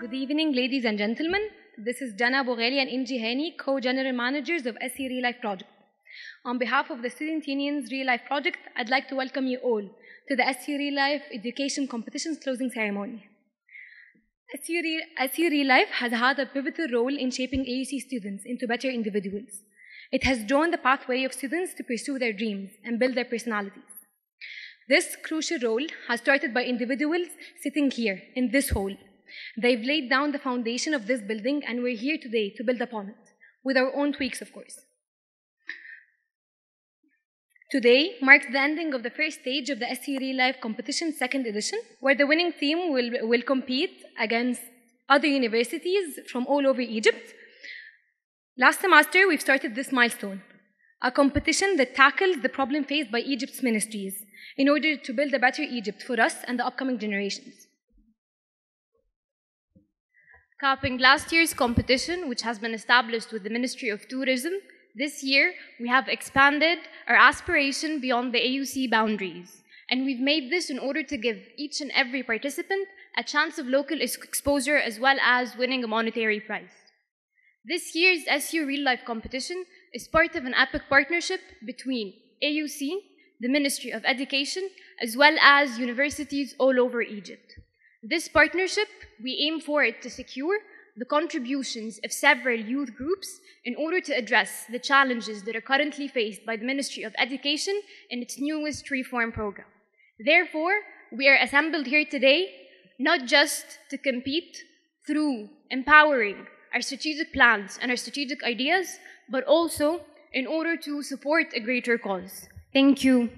Good evening, ladies and gentlemen. This is Jana Boghali and Inji Hani, co-general managers of SC Real Life Project. On behalf of the Student Union's Real Life Project, I'd like to welcome you all to the SC Real Life Education Competition's closing ceremony. SC Real Life has had a pivotal role in shaping AUC students into better individuals. It has drawn the pathway of students to pursue their dreams and build their personalities. This crucial role has started by individuals sitting here in this hall. They've laid down the foundation of this building, and we're here today to build upon it, with our own tweaks, of course. Today marks the ending of the first stage of the SC Real Life Competition 2nd edition, where the winning team will compete against other universities from all over Egypt. Last semester, we've started this milestone, a competition that tackles the problem faced by Egypt's ministries in order to build a better Egypt for us and the upcoming generations. Capping last year's competition, which has been established with the Ministry of Tourism, this year we have expanded our aspiration beyond the AUC boundaries. And we've made this in order to give each and every participant a chance of local exposure as well as winning a monetary prize. This year's SU Real Life Competition is part of an epic partnership between AUC, the Ministry of Education, as well as universities all over Egypt. This partnership, we aim for it to secure the contributions of several youth groups in order to address the challenges that are currently faced by the Ministry of Education in its newest reform program. Therefore, we are assembled here today not just to compete through empowering our strategic plans and our strategic ideas, but also in order to support a greater cause. Thank you.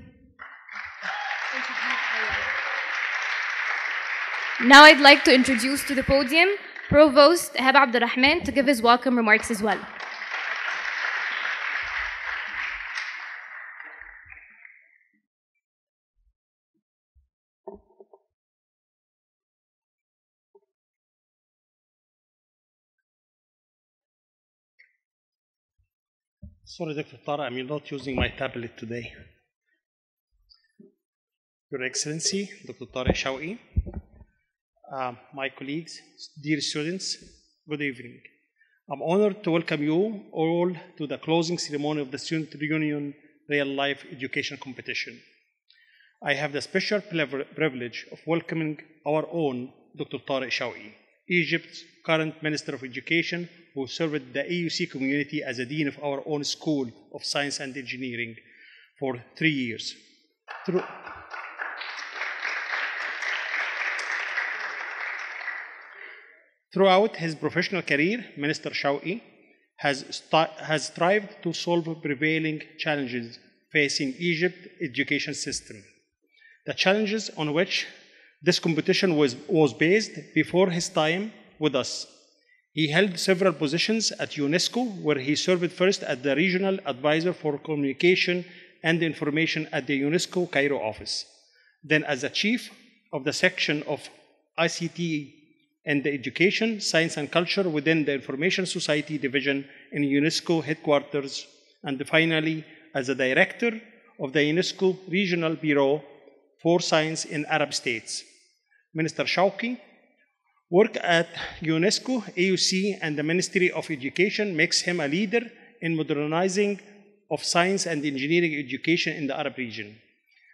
Now I'd like to introduce to the podium Provost Ehab Abdurrahman to give his welcome remarks as well. Sorry, Dr. Tara, I'm not using my tablet today. Your Excellency, Dr. Tara Shawqi, my colleagues, dear students, good evening. I'm honored to welcome you all to the closing ceremony of the Student Union Real Life Education Competition. I have the special privilege of welcoming our own Dr. Tariq Shawqi, Egypt's current Minister of Education, who served the AUC community as a dean of our own School of Science and Engineering for 3 years. Throughout his professional career, Minister Shawqi has strived to solve prevailing challenges facing Egypt's education system. The challenges on which this competition was based before his time with us. He held several positions at UNESCO, where he served first as the Regional Advisor for Communication and Information at the UNESCO Cairo office, then as the Chief of the Section of ICT and Education, Science and Culture within the Information Society Division in UNESCO headquarters, and finally as the Director of the UNESCO Regional Bureau for Science in Arab States. Minister Shawqi work at UNESCO, AUC, and the Ministry of Education makes him a leader in modernizing of science and engineering education in the Arab region.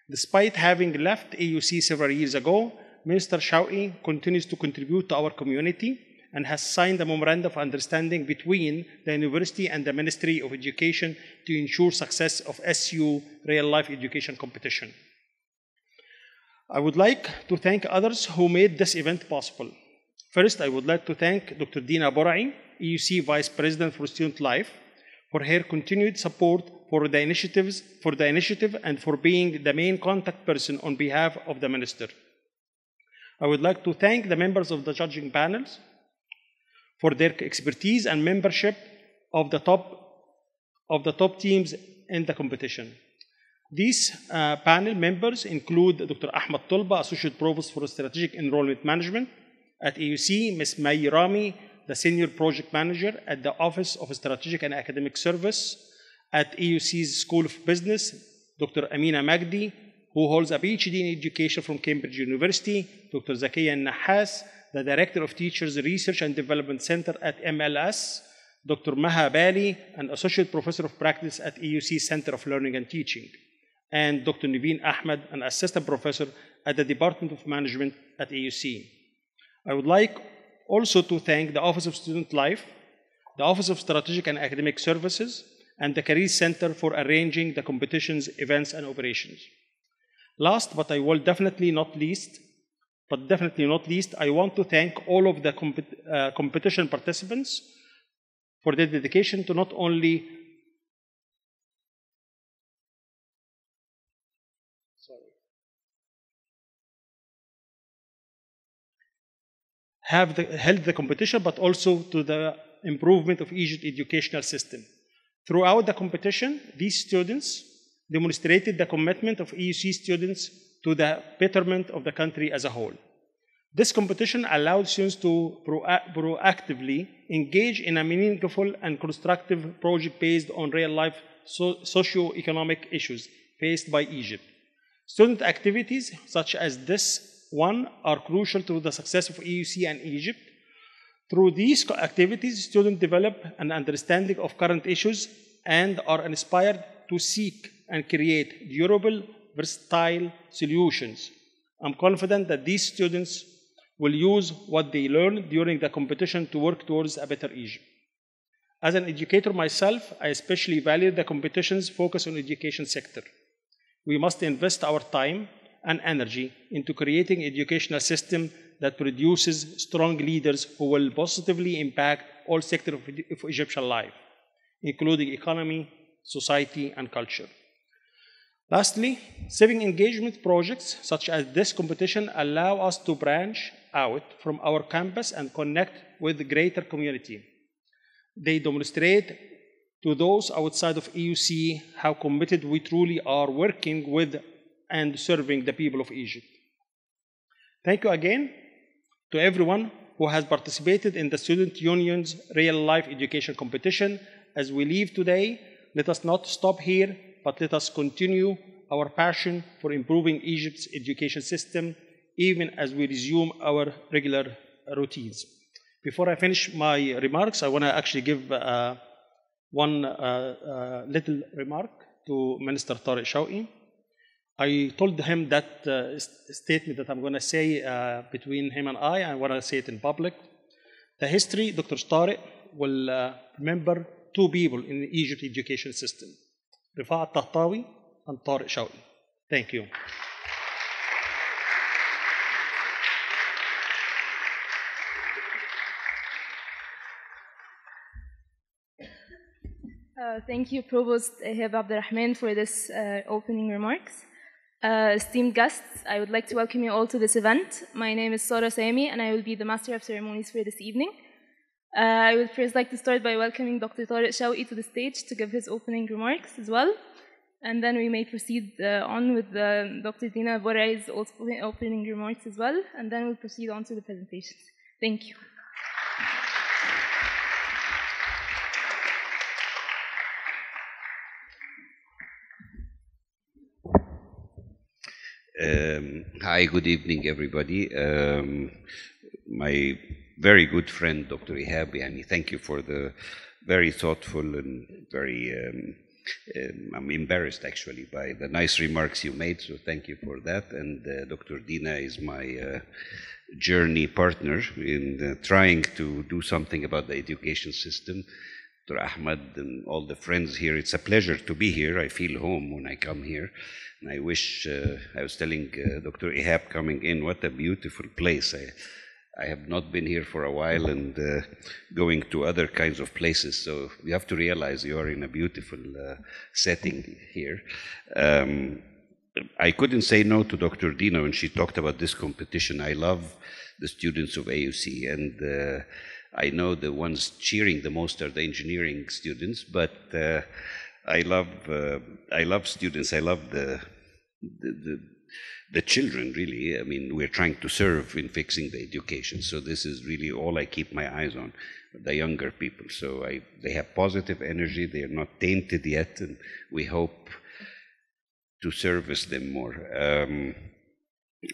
Despite having left AUC several years ago, Minister Shawqi continues to contribute to our community and has signed a memorandum of understanding between the university and the Ministry of Education to ensure success of SU Real Life Education Competition. I would like to thank others who made this event possible. First, I would like to thank Dr. Dina Borai, AUC Vice President for Student Life, for her continued support for the initiative and for being the main contact person on behalf of the Minister. I would like to thank the members of the judging panels for their expertise and membership of the top teams in the competition. These panel members include Dr. Ahmed Tolba, Associate Provost for Strategic Enrollment Management at AUC, Ms. May Rami, the Senior Project Manager at the Office of Strategic and Academic Service at AUC's School of Business, Dr. Amina Magdi, who holds a PhD in Education from Cambridge University, Dr. Zakiya Nahas, the Director of Teachers Research and Development Center at MLS, Dr. Maha Bali, an Associate Professor of Practice at AUC Center of Learning and Teaching, and Dr. Niveen Ahmed, an Assistant Professor at the Department of Management at AUC. I would like also to thank the Office of Student Life, the Office of Strategic and Academic Services, and the Career Center for arranging the competition's events and operations. Last, but definitely not least, I want to thank all of the competition participants for their dedication to not only held the competition, but also to the improvement of Egypt's educational system. Throughout the competition, these students demonstrated the commitment of AUC students to the betterment of the country as a whole. This competition allowed students to proactively engage in a meaningful and constructive project based on real-life socio-economic issues faced by Egypt. Student activities such as this one are crucial to the success of AUC and Egypt. Through these activities, students develop an understanding of current issues and are inspired to seek and create durable, versatile solutions. I'm confident that these students will use what they learn during the competition to work towards a better Egypt. As an educator myself, I especially value the competition's focus on the education sector. We must invest our time and energy into creating an educational system that produces strong leaders who will positively impact all sectors of Egyptian life, including economy, society, and culture. Lastly, civic engagement projects such as this competition allow us to branch out from our campus and connect with the greater community. They demonstrate to those outside of AUC how committed we truly are working with and serving the people of Egypt. Thank you again to everyone who has participated in the Student Union's real-life education competition. As we leave today, let us not stop here, but let us continue our passion for improving Egypt's education system, even as we resume our regular routines. Before I finish my remarks, I want to actually give one little remark to Minister Tariq Shawqi. I told him that statement that I'm going to say between him and I want to say it in public. The history, Dr. Tariq will remember two people in the Egypt education system, Rifat Tahtawi and Tariq Shawqi. Thank you. Thank you, Provost Ehab Abdurrahman, for this opening remarks. Esteemed guests, I would like to welcome you all to this event. My name is Sara Sami, and I will be the Master of Ceremonies for this evening. I would first like to start by welcoming Dr. Tariq Shawqi to the stage to give his opening remarks as well. And then we may proceed on with Dr. Dina Borai's opening remarks as well. And then we'll proceed on to the presentations. Thank you. Hi, good evening, everybody. My very good friend, Dr. Ehab, thank you for the very thoughtful and very, I'm embarrassed actually by the nice remarks you made, so thank you for that. And Dr. Dina is my journey partner in trying to do something about the education system. Dr. Ahmed and all the friends here, it's a pleasure to be here. I feel home when I come here. And I wish, I was telling Dr. Ehab coming in, what a beautiful place. I have not been here for a while and going to other kinds of places. So you have to realize you are in a beautiful setting here. I couldn't say no to Dr. Dina when she talked about this competition. I love the students of AUC, and I know the ones cheering the most are the engineering students, but I love students. I love the children, really. I mean, we're trying to serve in fixing the education. So this is really all I keep my eyes on, the younger people. So they have positive energy. They are not tainted yet, and we hope to service them more.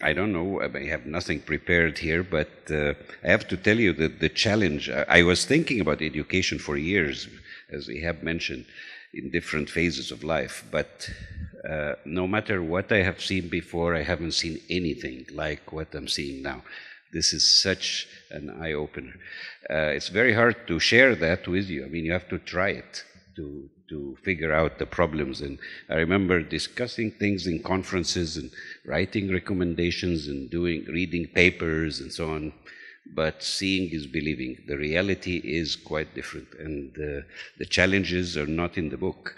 I don't know, I have nothing prepared here, but I have to tell you that the challenge, I was thinking about education for years, as we have mentioned, in different phases of life, but no matter what I have seen before, I haven't seen anything like what I'm seeing now. This is such an eye-opener. It's very hard to share that with you. I mean, you have to try it to figure out the problems. And I remember discussing things in conferences and writing recommendations and reading papers and so on. But seeing is believing. The reality is quite different, and the challenges are not in the book.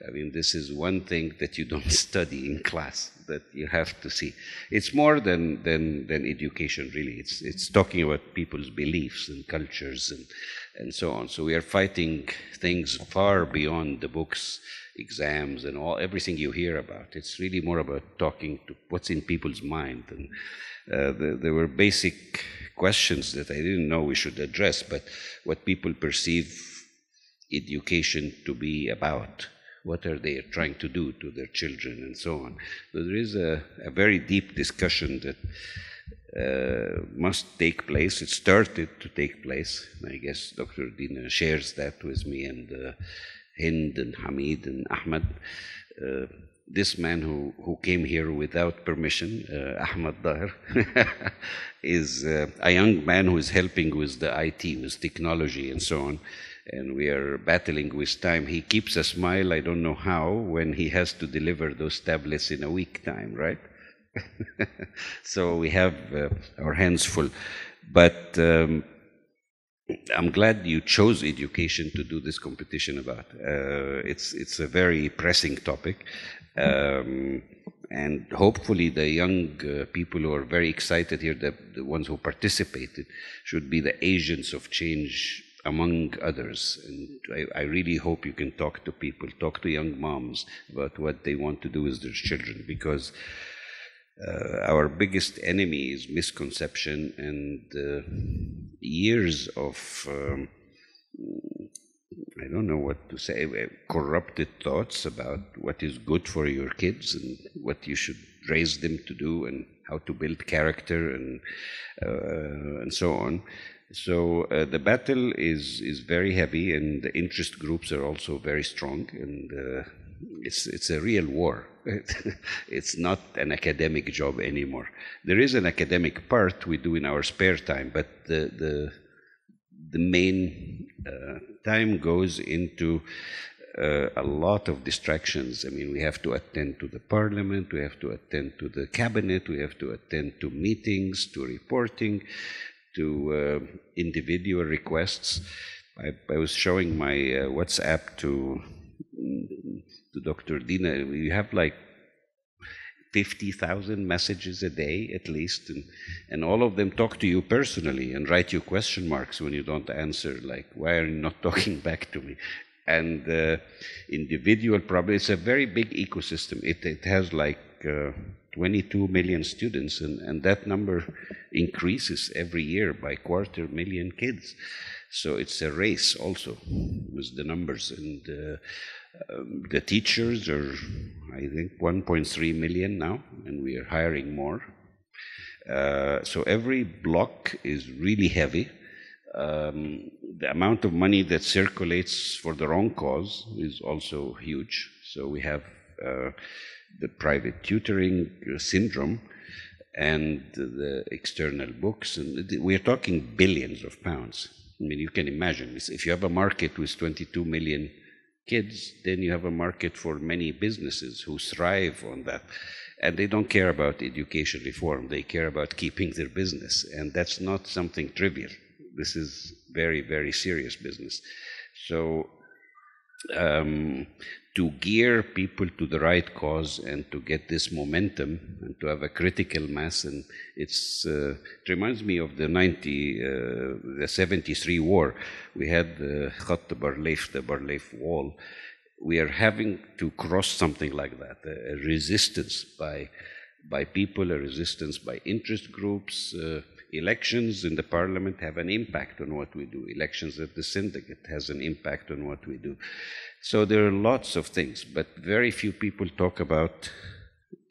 I mean, this is one thing that you don't study in class, that you have to see. It's more than education, really. It's talking about people's beliefs and cultures and so on. So we are fighting things far beyond the books, exams, and everything you hear about. It's really more about talking to what's in people's mind. And there were basic questions that I didn't know we should address, but what people perceive education to be about. What are they trying to do to their children and so on. So there is a very deep discussion that must take place. It started to take place. I guess Dr. Dina shares that with me, and Hind and Hamid and Ahmed. This man who came here without permission, Ahmed Daher, is a young man who is helping with the IT, with technology and so on. And we are battling with time. He keeps a smile, I don't know how, when he has to deliver those tablets in a week time, right? So we have our hands full. But I'm glad you chose education to do this competition about. It's a very pressing topic. And hopefully the young people who are very excited here, the ones who participated, should be the agents of change among others. And I really hope you can talk to people, talk to young moms about what they want to do with their children, because our biggest enemy is misconception and years of, I don't know what to say, corrupted thoughts about what is good for your kids and what you should raise them to do and how to build character and so on. So the battle is very heavy, and the interest groups are also very strong, and it's a real war. It's not an academic job anymore. There is an academic part we do in our spare time, but the main time goes into a lot of distractions. I mean, we have to attend to the parliament, we have to attend to the cabinet, we have to attend to meetings, to reporting, to individual requests. I was showing my WhatsApp to Dr. Dina. We have like 50,000 messages a day at least, and all of them talk to you personally and write you question marks when you don't answer, like, why are you not talking back to me? And individual problems. It's a very big ecosystem. It has like 22 million students, and that number increases every year by 250,000 kids. So it's a race also with the numbers. And the teachers are, I think, 1.3 million now, and we are hiring more. So every block is really heavy. The amount of money that circulates for the wrong cause is also huge. So we have the private tutoring syndrome and the external books, and we're talking billions of pounds. I mean, you can imagine, if you have a market with 22 million kids, then you have a market for many businesses who thrive on that. And they don't care about education reform, they care about keeping their business. And that's not something trivial. This is very, very serious business. So to gear people to the right cause and to get this momentum and to have a critical mass, and it reminds me of the 73 war. We had the Khat Barleif, the Barleif Wall. We are having to cross something like that, a resistance by people, a resistance by interest groups. Elections in the parliament have an impact on what we do. Elections at the syndicate has an impact on what we do. So there are lots of things, but very few people talk about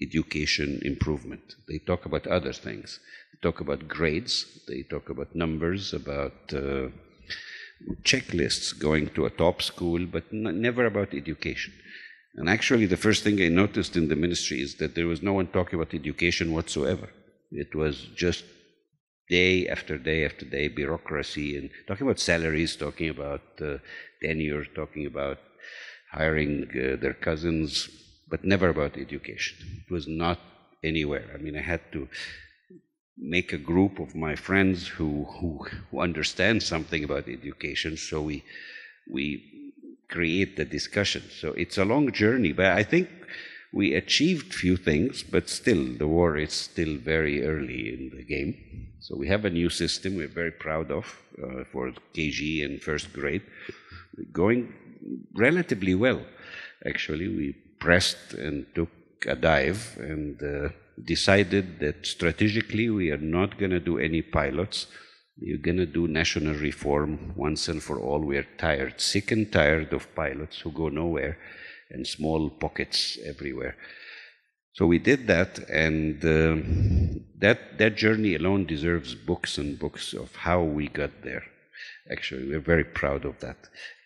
education improvement. They talk about other things. They talk about grades, they talk about numbers, about checklists, going to a top school, but never about education. And actually, the first thing I noticed in the ministry is that there was no one talking about education whatsoever. It was just day after day after day, bureaucracy, and talking about salaries, talking about tenure, talking about hiring their cousins, but never about education. It was not anywhere. I mean, I had to make a group of my friends who understand something about education, so we create the discussion. So it's a long journey, but I think we achieved few things, but still, the war is still very early in the game. So we have a new system we're very proud of for KG and first grade, going relatively well. Actually, we pressed and took a dive and decided that strategically we are not going to do any pilots. We're going to do national reform once and for all. We are tired, sick and tired of pilots who go nowhere and small pockets everywhere. So we did that, and that journey alone deserves books and books of how we got there. Actually, we're very proud of that.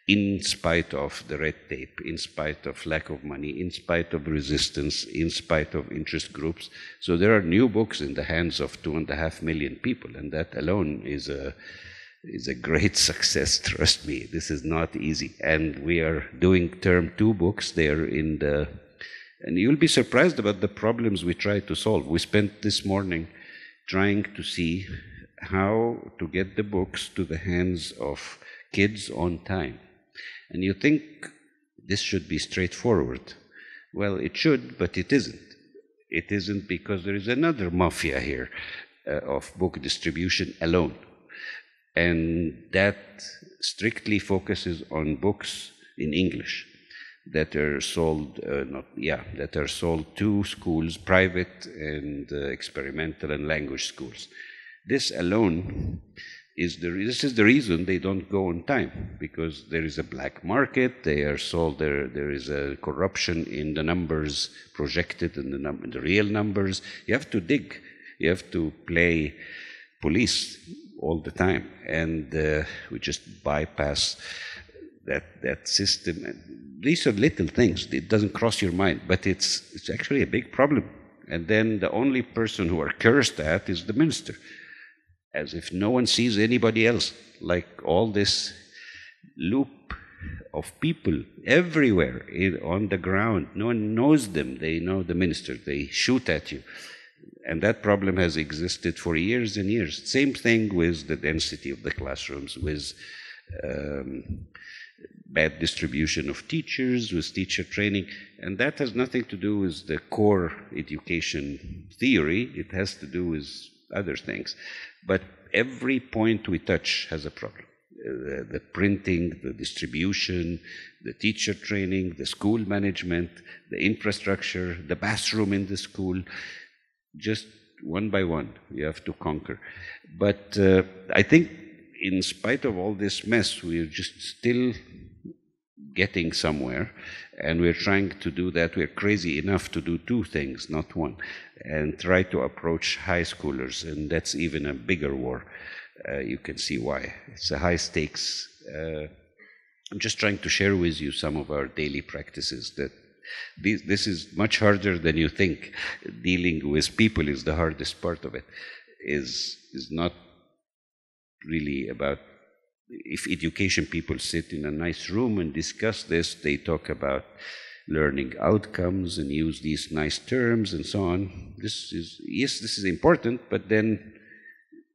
In spite of the red tape, in spite of lack of money, in spite of resistance, in spite of interest groups. So there are new books in the hands of 2.5 million people, and that alone is a great success, trust me. This is not easy. And we are doing term 2 books. They are in the... And you'll be surprised about the problems we try to solve. We spent this morning trying to see how to get the books to the hands of kids on time. And you think this should be straightforward. Well, it should, but it isn't. It isn't because there is another mafia here of book distribution alone. And that strictly focuses on books in English that are sold, that are sold to schools, private and experimental and language schools. This alone this is the reason they don't go on time, because there is a black market, they are sold, there is a corruption in the numbers projected and the real numbers. You have to dig, you have to play police all the time, and we just bypass that system. These are little things, it doesn't cross your mind, but it's actually a big problem. And then the only person who are cursed at is the minister, as if no one sees anybody else, like all this loop of people everywhere on the ground. No one knows them, they know the minister, they shoot at you. And that problem has existed for years and years. Same thing with the density of the classrooms, with bad distribution of teachers, with teacher training. And that has nothing to do with the core education theory, it has to do with other things. But every point we touch has a problem. The printing, the distribution, the teacher training, the school management, the infrastructure, the bathroom in the school, just one by one you have to conquer. But I think in spite of all this mess, we're just still getting somewhere, and we're trying to do that. We're crazy enough to do 2 things, not 1, and try to approach high schoolers, and that's even a bigger war. You can see why. It's a high stakes. I'm just trying to share with you some of our daily practices. That this is much harder than you think. Dealing with people is the hardest part of it. Is not really about... If education people sit in a nice room and discuss this, they talk about learning outcomes and use these nice terms and so on. This is important, but then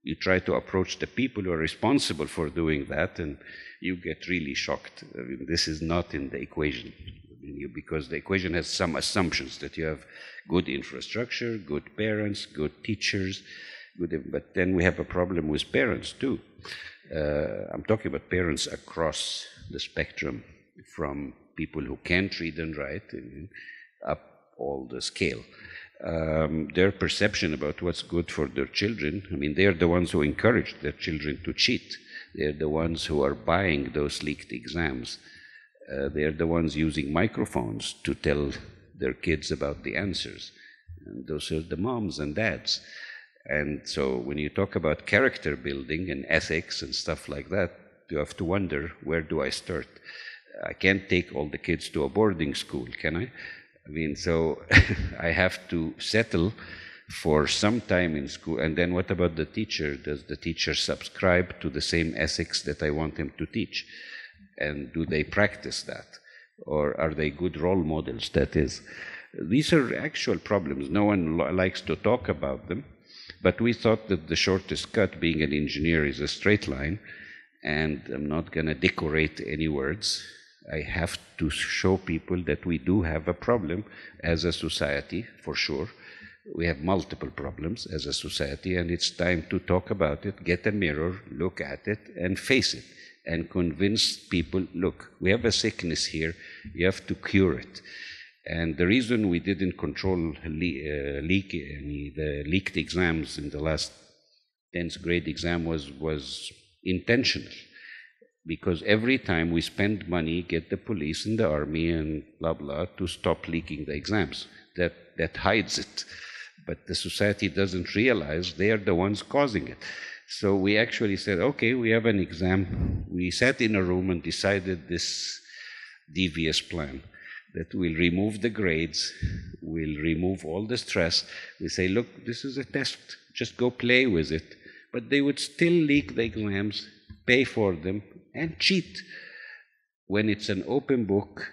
you try to approach the people who are responsible for doing that, and you get really shocked. I mean, this is not in the equation, because the equation has some assumptions that you have good infrastructure, good parents, good teachers, but then we have a problem with parents too. I'm talking about parents across the spectrum, from people who can't read and write and up all the scale. Their perception about what's good for their children, I mean, they're the ones who encourage their children to cheat. They're the ones who are buying those leaked exams. They're the ones using microphones to tell their kids about the answers. And those are the moms and dads. And so when you talk about character building and ethics and stuff like that, you have to wonder, where do I start? I can't take all the kids to a boarding school, can I? I mean, so I have to settle for some time in school. And then what about the teacher? Does the teacher subscribe to the same ethics that I want him to teach? And do they practice that? Or are they good role models? That is, these are actual problems. No one likes to talk about them. But we thought that the shortest cut, being an engineer, is a straight line. And I'm not going to decorate any words. I have to show people that we do have a problem as a society, for sure. We have multiple problems as a society, and it's time to talk about it, get a mirror, look at it, and face it, and convince people, look, we have a sickness here, you have to cure it. And the reason we didn't control the leaked exams in the last 10th grade exam was intentional. Because every time we spend money, get the police and the army and blah, blah, to stop leaking the exams. That hides it. But the society doesn't realize they are the ones causing it. So we actually said, okay, we have an exam. We sat in a room and decided this devious plan, that we'll remove the grades, we'll remove all the stress. We say, look, this is a test, just go play with it. But they would still leak the exams, pay for them, and cheat. When it's an open book,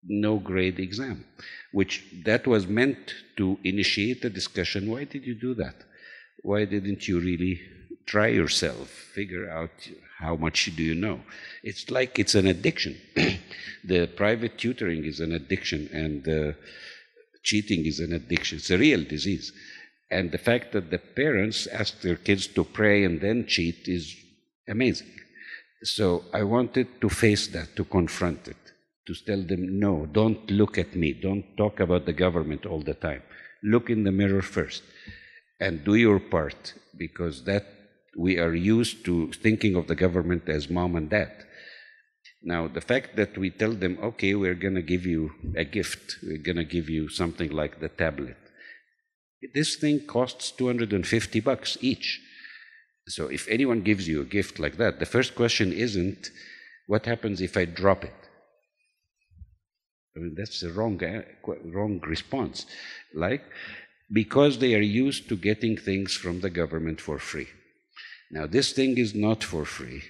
no grade exam, which that was meant to initiate a discussion. Why did you do that? Why didn't you really try yourself, figure out how much do you know? It's like it's an addiction. The private tutoring is an addiction, and cheating is an addiction. It's a real disease. And the fact that the parents ask their kids to pray and then cheat is amazing. So I wanted to face that, to confront it, to tell them, no, don't look at me, don't talk about the government all the time. Look in the mirror first and do your part, because that we are used to thinking of the government as mom and dad. Now, the fact that we tell them, okay, we're going to give you a gift, we're going to give you something like the tablet. This thing costs $250 each. So if anyone gives you a gift like that, the first question isn't, what happens if I drop it? I mean, that's the wrong response. Like, because they are used to getting things from the government for free. Now, this thing is not for free,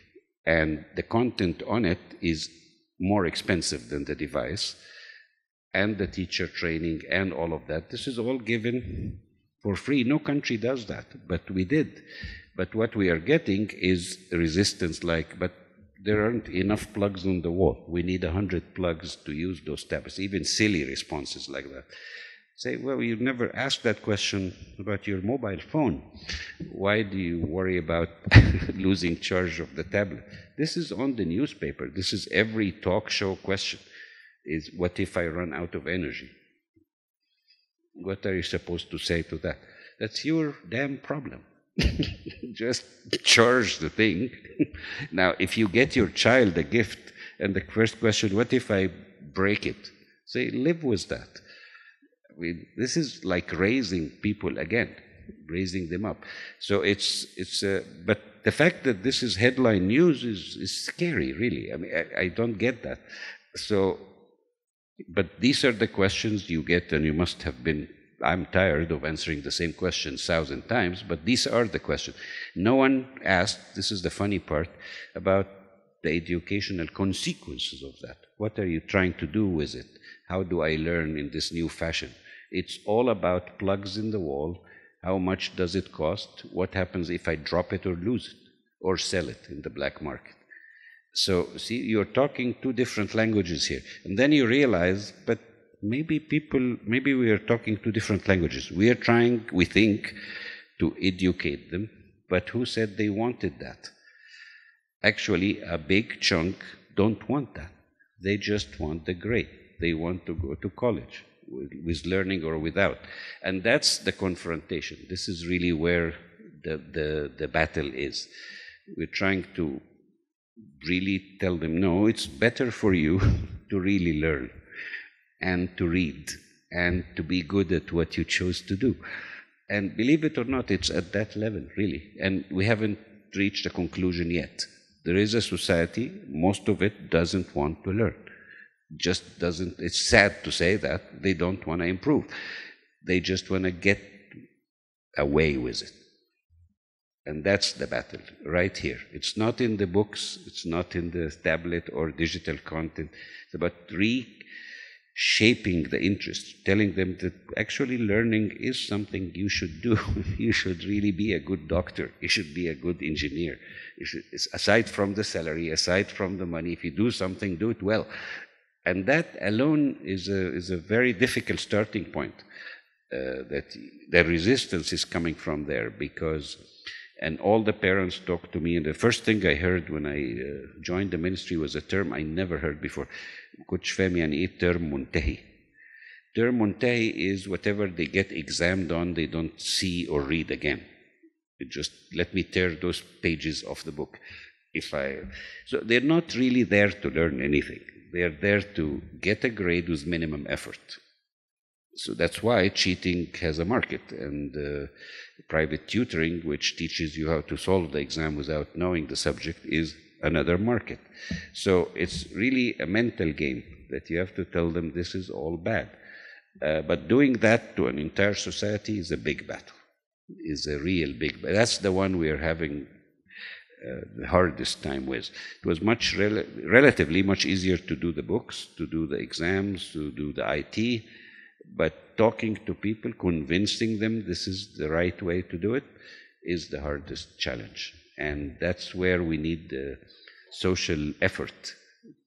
and the content on it is more expensive than the device, and the teacher training, and all of that. This is all given for free. No country does that, but we did. But what we are getting is resistance, like, but there aren't enough plugs on the wall. We need 100 plugs to use those tablets, even silly responses like that. Say, well, you never asked that question about your mobile phone. Why do you worry about losing charge of the tablet? This is on the newspaper. This is every talk show question, is what if I run out of energy? What are you supposed to say to that? That's your damn problem. Just charge the thing. Now, if you get your child a gift, and the first question, what if I break it? Say, live with that. I mean, this is like raising people again, raising them up. So but the fact that this is headline news is scary, really. I mean, I don't get that. So, but these are the questions you get, and you must have been, I'm tired of answering the same questions 1,000 times, but these are the questions. No one asked, this is the funny part, about the educational consequences of that. What are you trying to do with it? How do I learn in this new fashion? It's all about plugs in the wall. How much does it cost? What happens if I drop it or lose it or sell it in the black market? So, see, you're talking two different languages here. And then you realize, but maybe we are talking two different languages. We are trying, we think, to educate them, but who said they wanted that? Actually, a big chunk don't want that. They just want the grade. They want to go to college, with learning or without. And that's the confrontation. This is really where the battle is. We're trying to really tell them, no, it's better for you to really learn and to read and to be good at what you chose to do. And believe it or not, it's at that level, really. And we haven't reached a conclusion yet. There is a society, most of it doesn't want to learn. Just doesn't, it's sad to say that, they don't want to improve. They just want to get away with it. And that's the battle, right here. It's not in the books, it's not in the tablet or digital content. It's about reshaping the interest, telling them that actually learning is something you should do. You should really be a good doctor. You should be a good engineer. You should, aside from the salary, aside from the money, if you do something, do it well. And that alone is a very difficult starting point. That the resistance is coming from there because, and all the parents talk to me, and the first thing I heard when I joined the ministry was a term I never heard before. كنتش فاهم يعني إيه term منتهي. Term منتهي is whatever they get examined on, they don't see or read again. It just let me tear those pages off the book. So they're not really there to learn anything. They're there to get a grade with minimum effort. So that's why cheating has a market, and private tutoring, which teaches you how to solve the exam without knowing the subject, is another market. So it's really a mental game that you have to tell them this is all bad. But doing that to an entire society is a big battle, is a real big battle. That's the one we are having the hardest time with. It was relatively much easier to do the books, to do the exams, to do the IT, but talking to people, convincing them this is the right way to do it, is the hardest challenge. And that's where we need social effort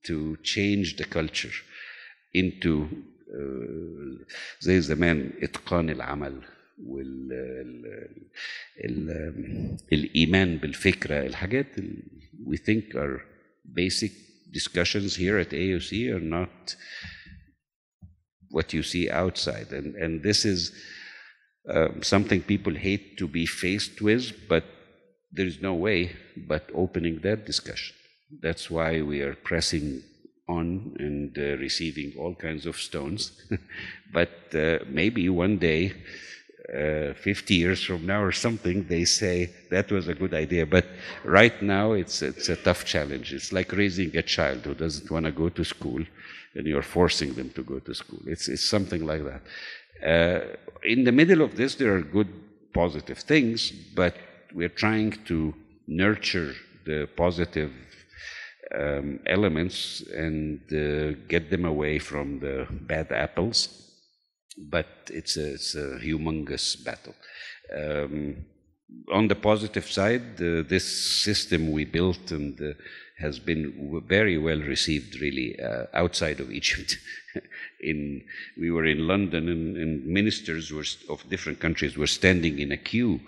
to change the culture into زي زمان إتقان العمل والإيمان بالفكرة. الحاجات we think are basic discussions here at AUC are not what you see outside, and this is something people hate to be faced with, but there's no way but opening that discussion. That's why we are pressing on and receiving all kinds of stones. But maybe one day, 50 years from now or something, they say that was a good idea. But right now it's a tough challenge. It's like raising a child who doesn't want to go to school, and you're forcing them to go to school. It's something like that. In the middle of this, there are good, positive things, but we're trying to nurture the positive elements and get them away from the bad apples. But it's a humongous battle. On the positive side, this system we built and has been very well received, really, outside of Egypt. We were in London, and ministers of different countries were standing in a queue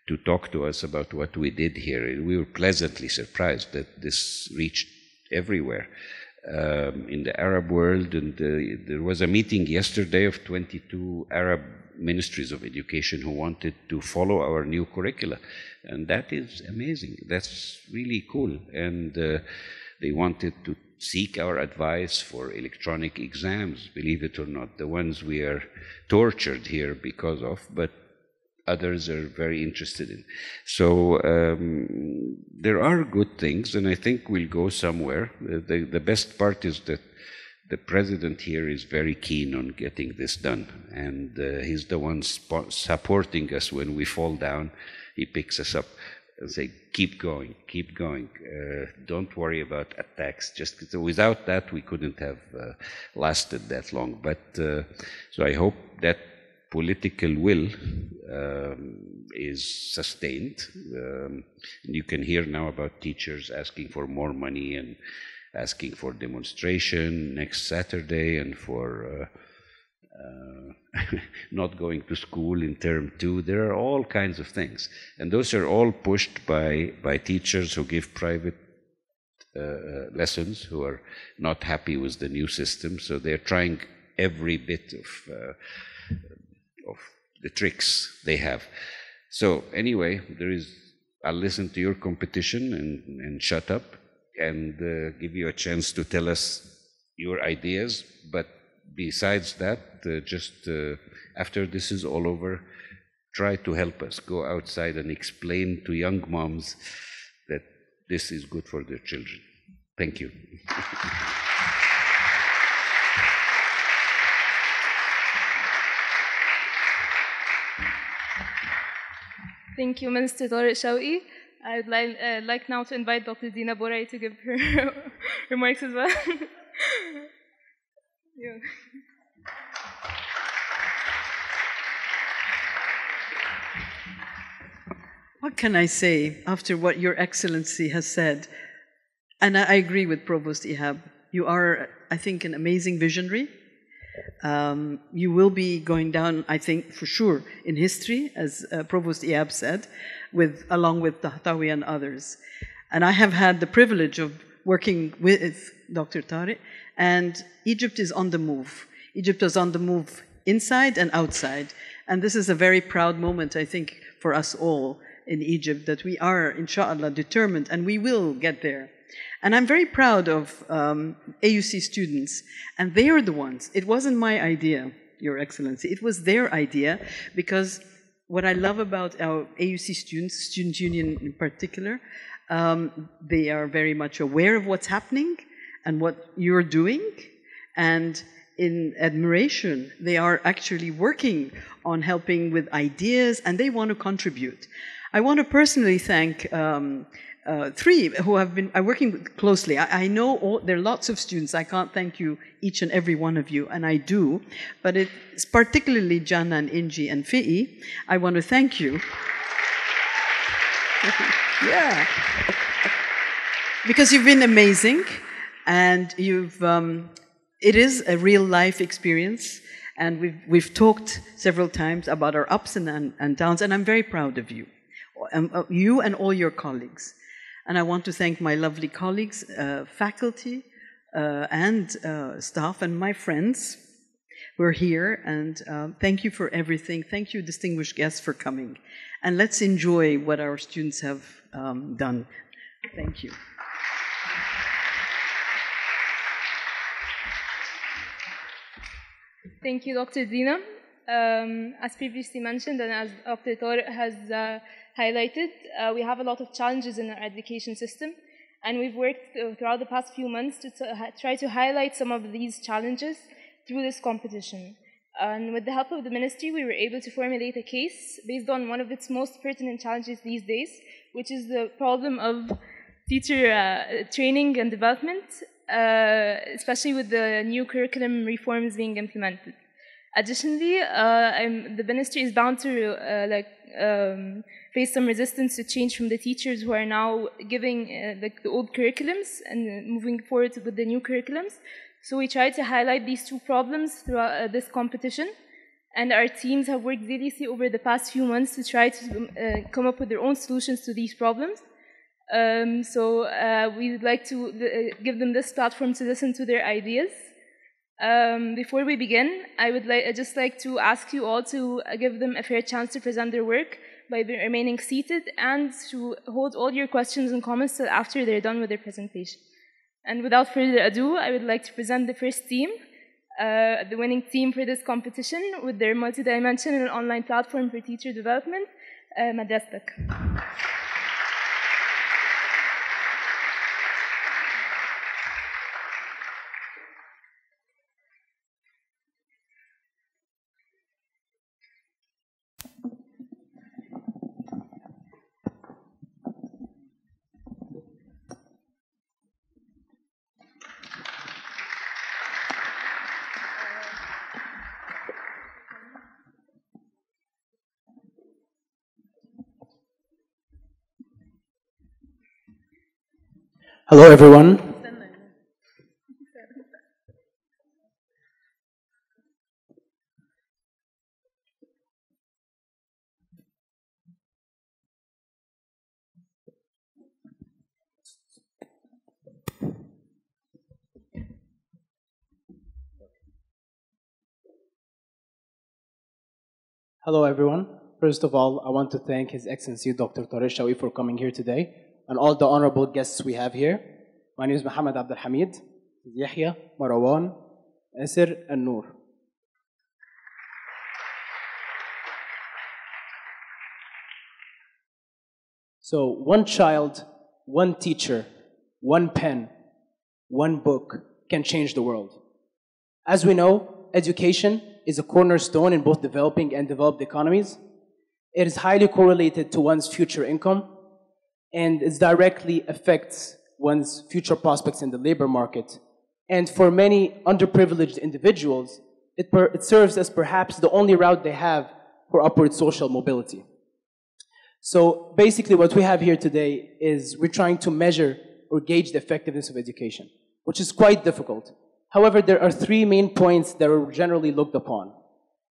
to talk to us about what we did here. And we were pleasantly surprised that this reached everywhere in the Arab world. And there was a meeting yesterday of 22 Arab ministries of education who wanted to follow our new curricula. And that is amazing. That's really cool. And they wanted to seek our advice for electronic exams, believe it or not, the ones we are tortured here because of, but others are very interested in. So there are good things, and I think we'll go somewhere. The best part is that the president here is very keen on getting this done, and he's the one supporting us when we fall down. He picks us up and say, keep going, don't worry about attacks. Just without that, we couldn't have lasted that long. But so I hope that political will is sustained. You can hear now about teachers asking for more money and asking for demonstration next Saturday, and for not going to school in term 2. There are all kinds of things, and those are all pushed by teachers who give private lessons, who are not happy with the new system. So they're trying every bit of the tricks they have. So anyway, I'll listen to your competition and shut up and give you a chance to tell us your ideas, but besides that, just after this is all over, try to help us go outside and explain to young moms that this is good for their children. Thank you. Thank you, Minister Tariq Shawqi. I would like now to invite Dr. Dina Borai to give her remarks as well. Yeah. What can I say after what Your Excellency has said? And I agree with Provost Ihab. You are, I think, an amazing visionary. You will be going down, I think, for sure, in history, as Provost Ihab said, along with Tahtawi and others. And I have had the privilege of working with Dr. Tariq, and Egypt is on the move. Egypt is on the move inside and outside. And this is a very proud moment, I think, for us all in Egypt, that we are, inshallah, determined, and we will get there. And I'm very proud of AUC students, and they are the ones. It wasn't my idea, Your Excellency. It was their idea, because what I love about our AUC students, Student Union in particular, they are very much aware of what's happening and what you're doing, and in admiration, they are actually working on helping with ideas, and they want to contribute. I want to personally thank three who have been working closely. I know there are lots of students. I can't thank you, each and every one of you, and I do. But it's particularly Jana and Inji and Fi'i. I want to thank you. Yeah. Because you've been amazing, and it is a real life experience. And we've talked several times about our ups and downs, and I'm very proud of you. You and all your colleagues. And I want to thank my lovely colleagues, faculty, and staff, and my friends who are here. And thank you for everything. Thank you, distinguished guests, for coming. And let's enjoy what our students have done. Thank you. Thank you, Dr. Dina. As previously mentioned, and as Dr. Tariq has highlighted, we have a lot of challenges in our education system, and we've worked throughout the past few months to try to highlight some of these challenges through this competition. And with the help of the ministry, we were able to formulate a case based on one of its most pertinent challenges these days, which is the problem of teacher training and development, especially with the new curriculum reforms being implemented. Additionally, the ministry is bound to face some resistance to change from the teachers who are now giving the old curriculums and moving forward with the new curriculums. So we tried to highlight these two problems throughout this competition, and our teams have worked zealously over the past few months to try to come up with their own solutions to these problems. We would like to give them this platform to listen to their ideas. Before we begin, I would just like to ask you all to give them a fair chance to present their work by remaining seated, and to hold all your questions and comments till after they're done with their presentation. And without further ado, I would like to present the first team, the winning team for this competition, with their multidimensional online platform for teacher development, Madrastak. Hello, everyone. Hello, everyone. First of all, I want to thank His Excellency Dr. Tariq Shawqi for coming here today, and all the honorable guests we have here. My name is Mohammed Abdul Hamid, Yahya, Marwan, Asir and Noor. So one child, one teacher, one pen, one book can change the world. As we know, education is a cornerstone in both developing and developed economies. It is highly correlated to one's future income, and it directly affects one's future prospects in the labor market. And for many underprivileged individuals, it serves as perhaps the only route they have for upward social mobility. So basically what we have here today is we're trying to measure or gauge the effectiveness of education, which is quite difficult. However, there are three main points that are generally looked upon: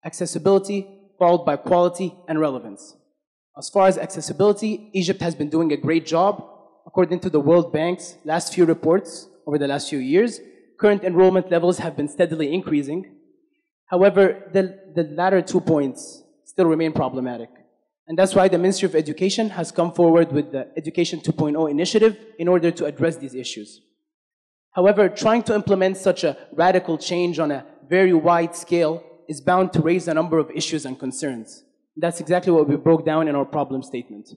accessibility, followed by quality, and relevance. As far as accessibility, Egypt has been doing a great job. According to the World Bank's last few reports over the last few years, current enrollment levels have been steadily increasing. However, the latter 2 points still remain problematic. And that's why the Ministry of Education has come forward with the Education 2.0 initiative in order to address these issues. However, trying to implement such a radical change on a very wide scale is bound to raise a number of issues and concerns. That's exactly what we broke down in our problem statement.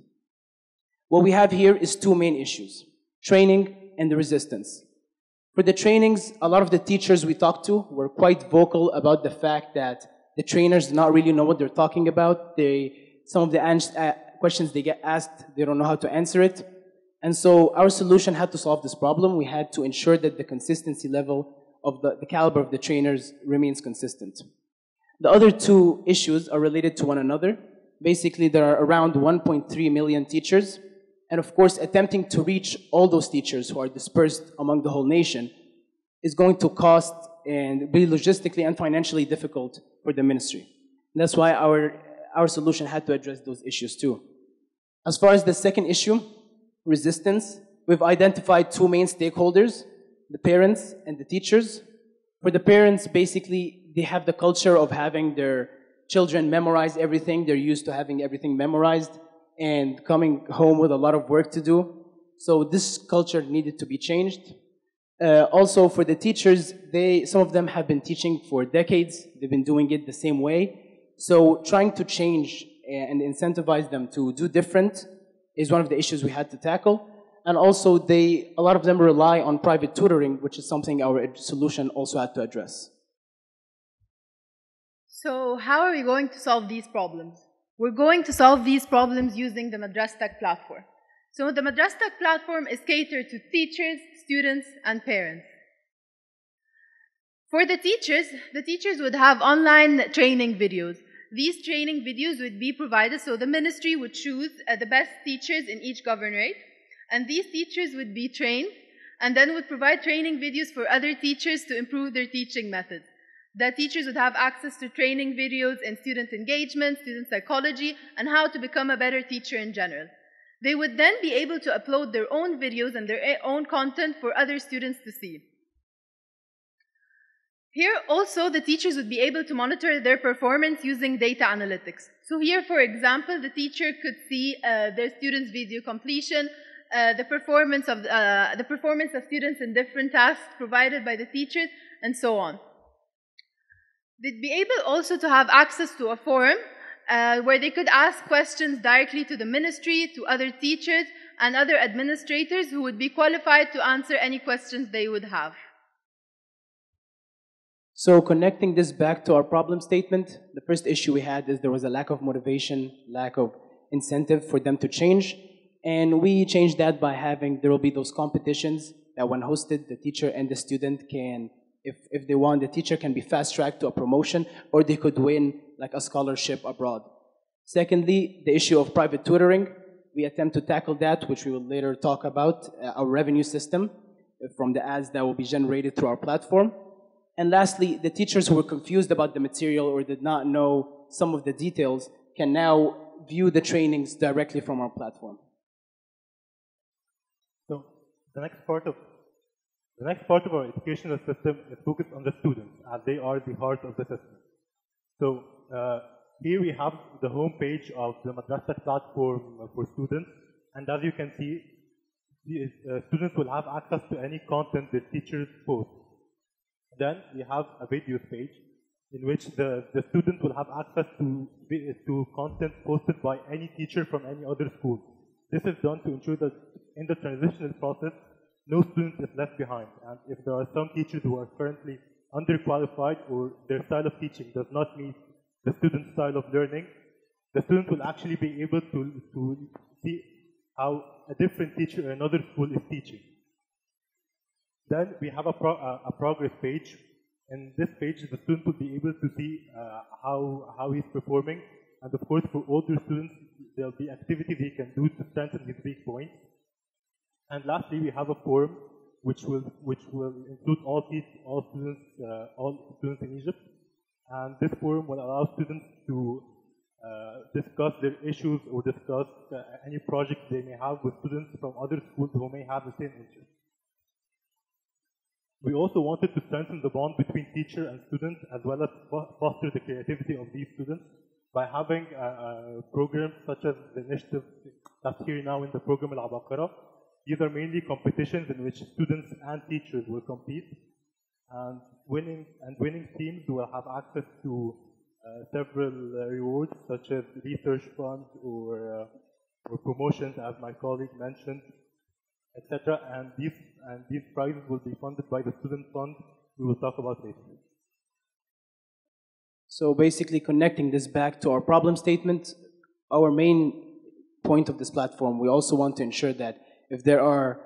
What we have here is two main issues: training and the resistance. For the trainings, a lot of the teachers we talked to were quite vocal about the fact that the trainers do not really know what they're talking about. Some of the questions they get asked, they don't know how to answer it. And so our solution had to solve this problem. We had to ensure that the consistency level of the caliber of the trainers remains consistent. The other two issues are related to one another. Basically, there are around 1.3 million teachers. And of course, attempting to reach all those teachers who are dispersed among the whole nation is going to cost and be logistically and financially difficult for the ministry. And that's why our solution had to address those issues too. As far as the second issue, resistance, we've identified two main stakeholders: the parents and the teachers. For the parents, basically, they have the culture of having their children memorize everything. They're used to having everything memorized and coming home with a lot of work to do. So this culture needed to be changed. Also, for the teachers, some of them have been teaching for decades. They've been doing it the same way. So trying to change and incentivize them to do different is one of the issues we had to tackle. And also, a lot of them rely on private tutoring, which is something our solution also had to address. So how are we going to solve these problems? We're going to solve these problems using the Madrastak platform. So the Madrastak platform is catered to teachers, students, and parents. For the teachers would have online training videos. These training videos would be provided, so the ministry would choose the best teachers in each governorate, and these teachers would be trained and then would provide training videos for other teachers to improve their teaching methods. The teachers would have access to training videos in student engagement, student psychology, and how to become a better teacher in general. They would then be able to upload their own videos and their own content for other students to see. Here also, the teachers would be able to monitor their performance using data analytics. So here, for example, the teacher could see their students' video completion, the performance of students in different tasks provided by the teachers, and so on. They'd be able also to have access to a forum where they could ask questions directly to the ministry, to other teachers, and other administrators who would be qualified to answer any questions they would have. So connecting this back to our problem statement, the first issue we had is there was a lack of motivation, lack of incentive for them to change. And we changed that by there will be those competitions that when hosted, the teacher and the student can, if they want, the teacher can be fast-tracked to a promotion, or they could win like a scholarship abroad. Secondly, the issue of private tutoring. We attempt to tackle that, which we will later talk about, our revenue system from the ads that will be generated through our platform. And lastly, the teachers who were confused about the material or did not know some of the details can now view the trainings directly from our platform. So the next part of our educational system is focused on the students, as they are the heart of the system. So here we have the home page of the Madrastak platform for students, and as you can see, the, students will have access to any content that teachers post. Then we have a videos page in which the student will have access to content posted by any teacher from any other school. This is done to ensure that in the transitional process, no student is left behind. And if there are some teachers who are currently underqualified or their style of teaching does not meet the student's style of learning, the student will actually be able to see how a different teacher in another school is teaching. Then we have a progress page. In this page, the student will be able to see how he's performing. And of course, for older students, there'll be activities he can do to strengthen his weak points. And lastly, we have a forum which will include all students in Egypt. And this forum will allow students to discuss their issues or discuss any projects they may have with students from other schools who may have the same interests. We also wanted to strengthen the bond between teacher and student, as well as foster the creativity of these students by having programs such as the initiative that's here now in the program Al-Abaqara. These are mainly competitions in which students and teachers will compete, and winning teams will have access to several rewards such as research funds or promotions, as my colleague mentioned, etc. And these prizes will be funded by the student fund we will talk about later. So basically connecting this back to our problem statement, our main point of this platform, we also want to ensure that if there are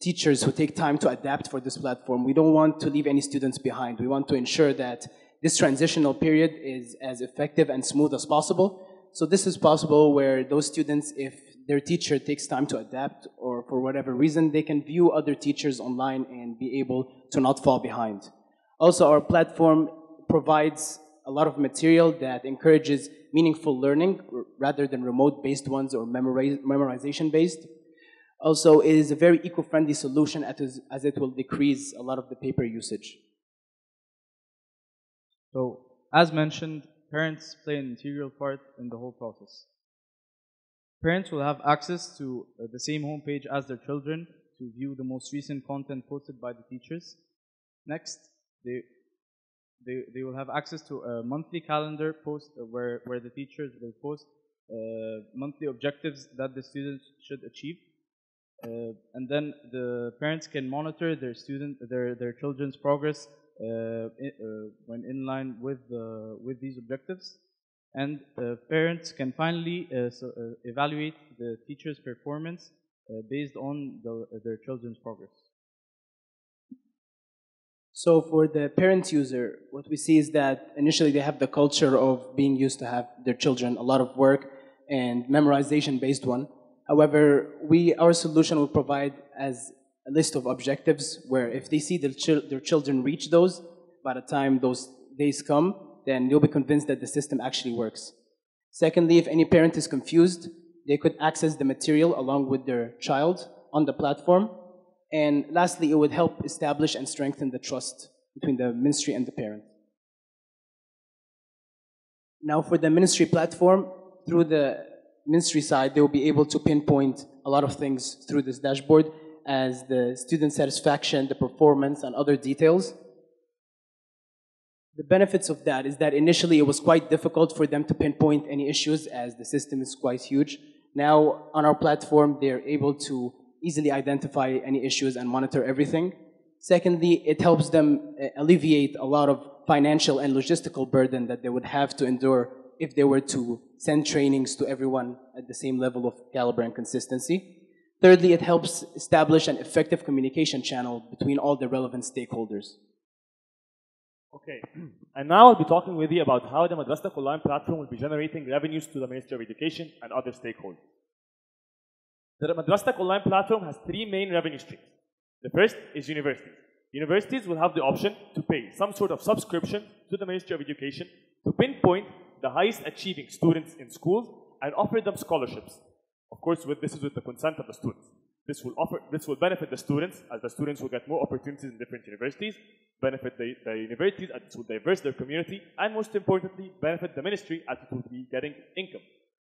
teachers who take time to adapt for this platform, we don't want to leave any students behind. We want to ensure that this transitional period is as effective and smooth as possible. So this is possible where those students, if their teacher takes time to adapt or for whatever reason, they can view other teachers online and be able to not fall behind. Also, our platform provides a lot of material that encourages meaningful learning rather than remote-based ones or memorization-based. Also, it is a very eco-friendly solution as it will decrease a lot of the paper usage. So, as mentioned, parents play an integral part in the whole process. Parents will have access to the same homepage as their children to view the most recent content posted by the teachers. Next, they will have access to a monthly calendar post where the teachers will post monthly objectives that the students should achieve. And then the parents can monitor their children's progress when in line with these objectives. And parents can finally evaluate the teacher's performance based on their children's progress. So for the parent user, what we see is that initially they have the culture of being used to have their children a lot of work and memorization-based one. However, our solution will provide as a list of objectives where if they see their children reach those, by the time those days come, then they'll be convinced that the system actually works. Secondly, if any parent is confused, they could access the material along with their child on the platform. And lastly, it would help establish and strengthen the trust between the ministry and the parent. Now for the ministry platform, through the ministry side, they will be able to pinpoint a lot of things through this dashboard as the student satisfaction, the performance, and other details. The benefits of that is that initially it was quite difficult for them to pinpoint any issues as the system is quite huge. Now on our platform, they're able to easily identify any issues and monitor everything. Secondly, it helps them alleviate a lot of financial and logistical burden that they would have to endure if they were to send trainings to everyone at the same level of caliber and consistency. Thirdly, it helps establish an effective communication channel between all the relevant stakeholders. Okay, and now I'll be talking with you about how the Madrastak Online platform will be generating revenues to the Ministry of Education and other stakeholders. The Madrastak Online platform has three main revenue streams. The first is universities. Universities will have the option to pay some sort of subscription to the Ministry of Education to pinpoint the highest achieving students in schools and offer them scholarships. Of course, this is with the consent of the students. This will benefit the students, as the students will get more opportunities in different universities, benefit the universities as it will diverse their community, and most importantly, benefit the ministry as it will be getting income.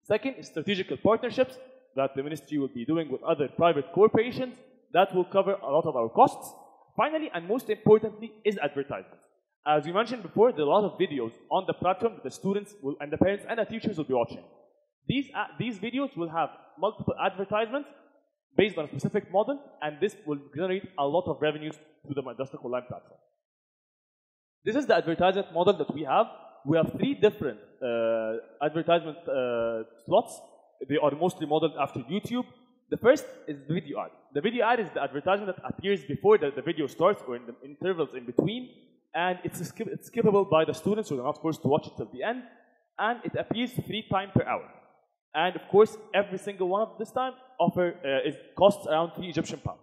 Second is strategical partnerships that the ministry will be doing with other private corporations that will cover a lot of our costs Finally, and most importantly, is advertisements. As we mentioned before, there are a lot of videos on the platform that the students will, and the parents and the teachers will be watching. These videos will have multiple advertisements based on a specific model, and this will generate a lot of revenues to the Madrasah Online platform. This is the advertisement model that we have. We have 3 different advertisement slots. They are mostly modeled after YouTube. The first is the video ad. The video ad is the advertisement that appears before the video starts or in the intervals in between, and it's skippable by the students, so they're not forced to watch it till the end, and it appears 3 times per hour. And of course, every single one of this time costs around 3 Egyptian pounds.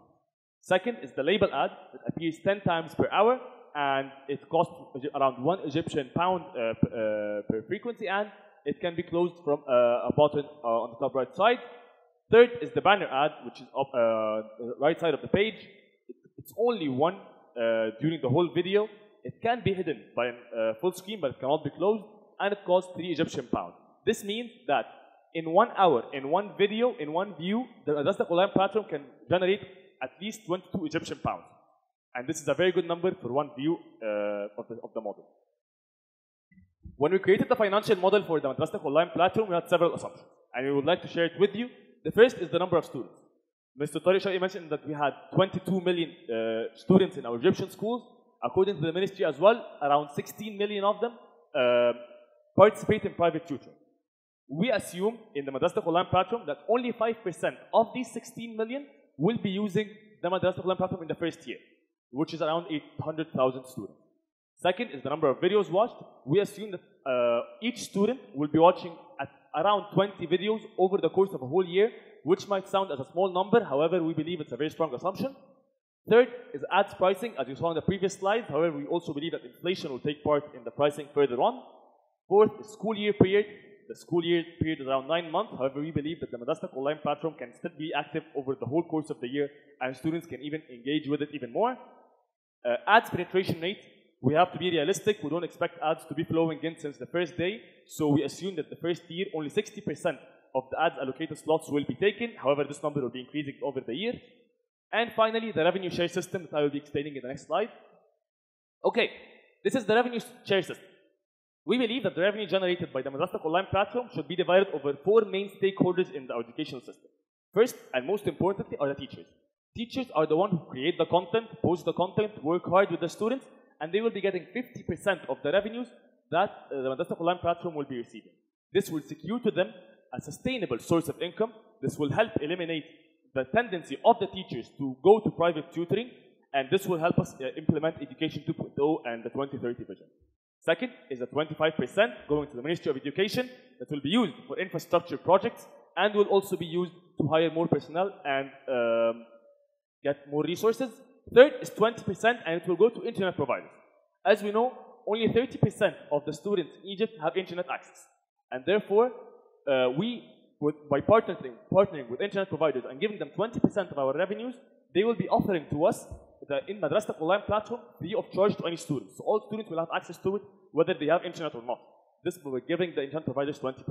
Second is the label ad that appears 10 times per hour, and it costs around 1 Egyptian pound per frequency, and it can be closed from a button on the top right side. Third is the banner ad, which is up the right side of the page. It's only one during the whole video. It can be hidden by a full screen, but it cannot be closed, and it costs 3 Egyptian pounds. This means that in 1 hour, in one video, in one view, the Madrasah Online platform can generate at least 22 Egyptian pounds. And this is a very good number for one view of the model. When we created the financial model for the Madrasah Online platform, we had several assumptions, and we would like to share it with you. The first is the number of students. Mr. Tariq Shai mentioned that we had 22 million students in our Egyptian schools. According to the ministry as well, around 16 million of them participate in private tutoring. We assume in the Madrasah Online platform that only 5% of these 16 million will be using the Madrasah Online platform in the first year, which is around 800,000 students. Second is the number of videos watched. We assume that each student will be watching at around 20 videos over the course of a whole year, which might sound as a small number. However, we believe it's a very strong assumption. Third is ads pricing, as you saw in the previous slide. However, we also believe that inflation will take part in the pricing further on. Fourth is school year period. The school year period is around 9 months. However, we believe that the Madrasah Online platform can still be active over the whole course of the year, and students can even engage with it even more. Ads penetration rate. We have to be realistic. We don't expect ads to be flowing in since the first day. So we assume that the first year, only 60% of the ads allocated slots will be taken. However, this number will be increasing over the year. And finally, the revenue share system that I will be explaining in the next slide. Okay, this is the revenue share system. We believe that the revenue generated by the Madrasah Online platform should be divided over 4 main stakeholders in the educational system. First, and most importantly, are the teachers. Teachers are the ones who create the content, post the content, work hard with the students, and they will be getting 50% of the revenues that the Madrasah Online platform will be receiving. This will secure to them a sustainable source of income. This will help eliminate the tendency of the teachers to go to private tutoring, and this will help us implement Education 2.0 and the 2030 vision. Second is the 25% going to the Ministry of Education that will be used for infrastructure projects and will also be used to hire more personnel and get more resources. Third is 20%, and it will go to internet providers. As we know, only 30% of the students in Egypt have internet access. And therefore, by partnering with internet providers and giving them 20% of our revenues, they will be offering to us in Madrasah Online platform free of charge to any students. So all students will have access to it, whether they have internet or not. This will be giving the internet providers 20%.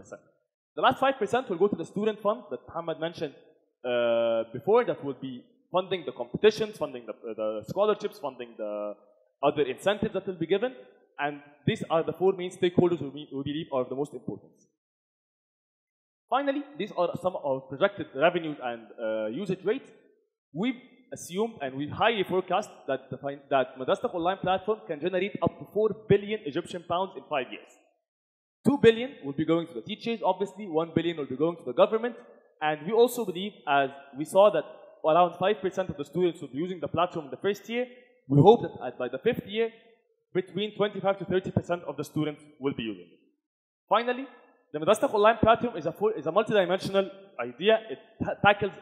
The last 5% will go to the student fund that Muhammad mentioned before, that will be funding the competitions, funding the scholarships, funding the other incentives that will be given. And these are the 4 main stakeholders we believe are the most important. Finally, these are some of projected revenues and usage rates. We assume and we highly forecast that Madrasah Online platform can generate up to 4 billion Egyptian pounds in 5 years. 2 billion will be going to the teachers, obviously. 1 billion will be going to the government. And we also believe, as we saw that around 5% of the students will be using the platform in the first year, we hope that by the 5th year, between 25 to 30% of the students will be using it. Finally, the Madrasah Online platform is a multidimensional idea. It tackles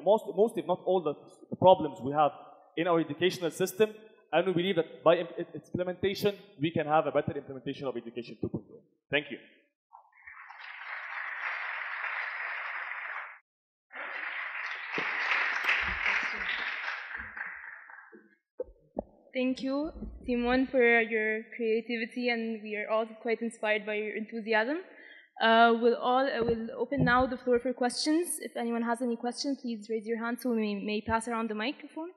most if not all the problems we have in our educational system, and we believe that by its implementation, we can have a better implementation of Education 2.0. Thank you. Thank you, Team 1, for your creativity, and we are all quite inspired by your enthusiasm. We'll open now the floor for questions. If anyone has any questions, please raise your hand so we may pass around the microphone.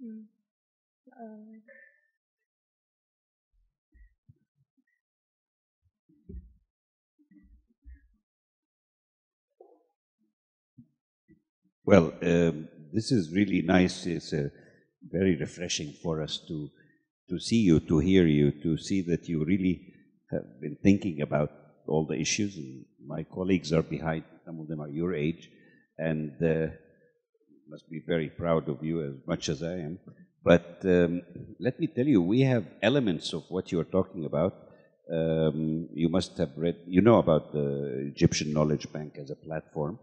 Mm. Well, this is really nice. It's very refreshing for us to see you, to hear you, to see that you really have been thinking about all the issues. And my colleagues are behind, some of them are your age, and must be very proud of you as much as I am. But let me tell you, we have elements of what you are talking about. You must have read, you know about the Egyptian Knowledge Bank as a platform.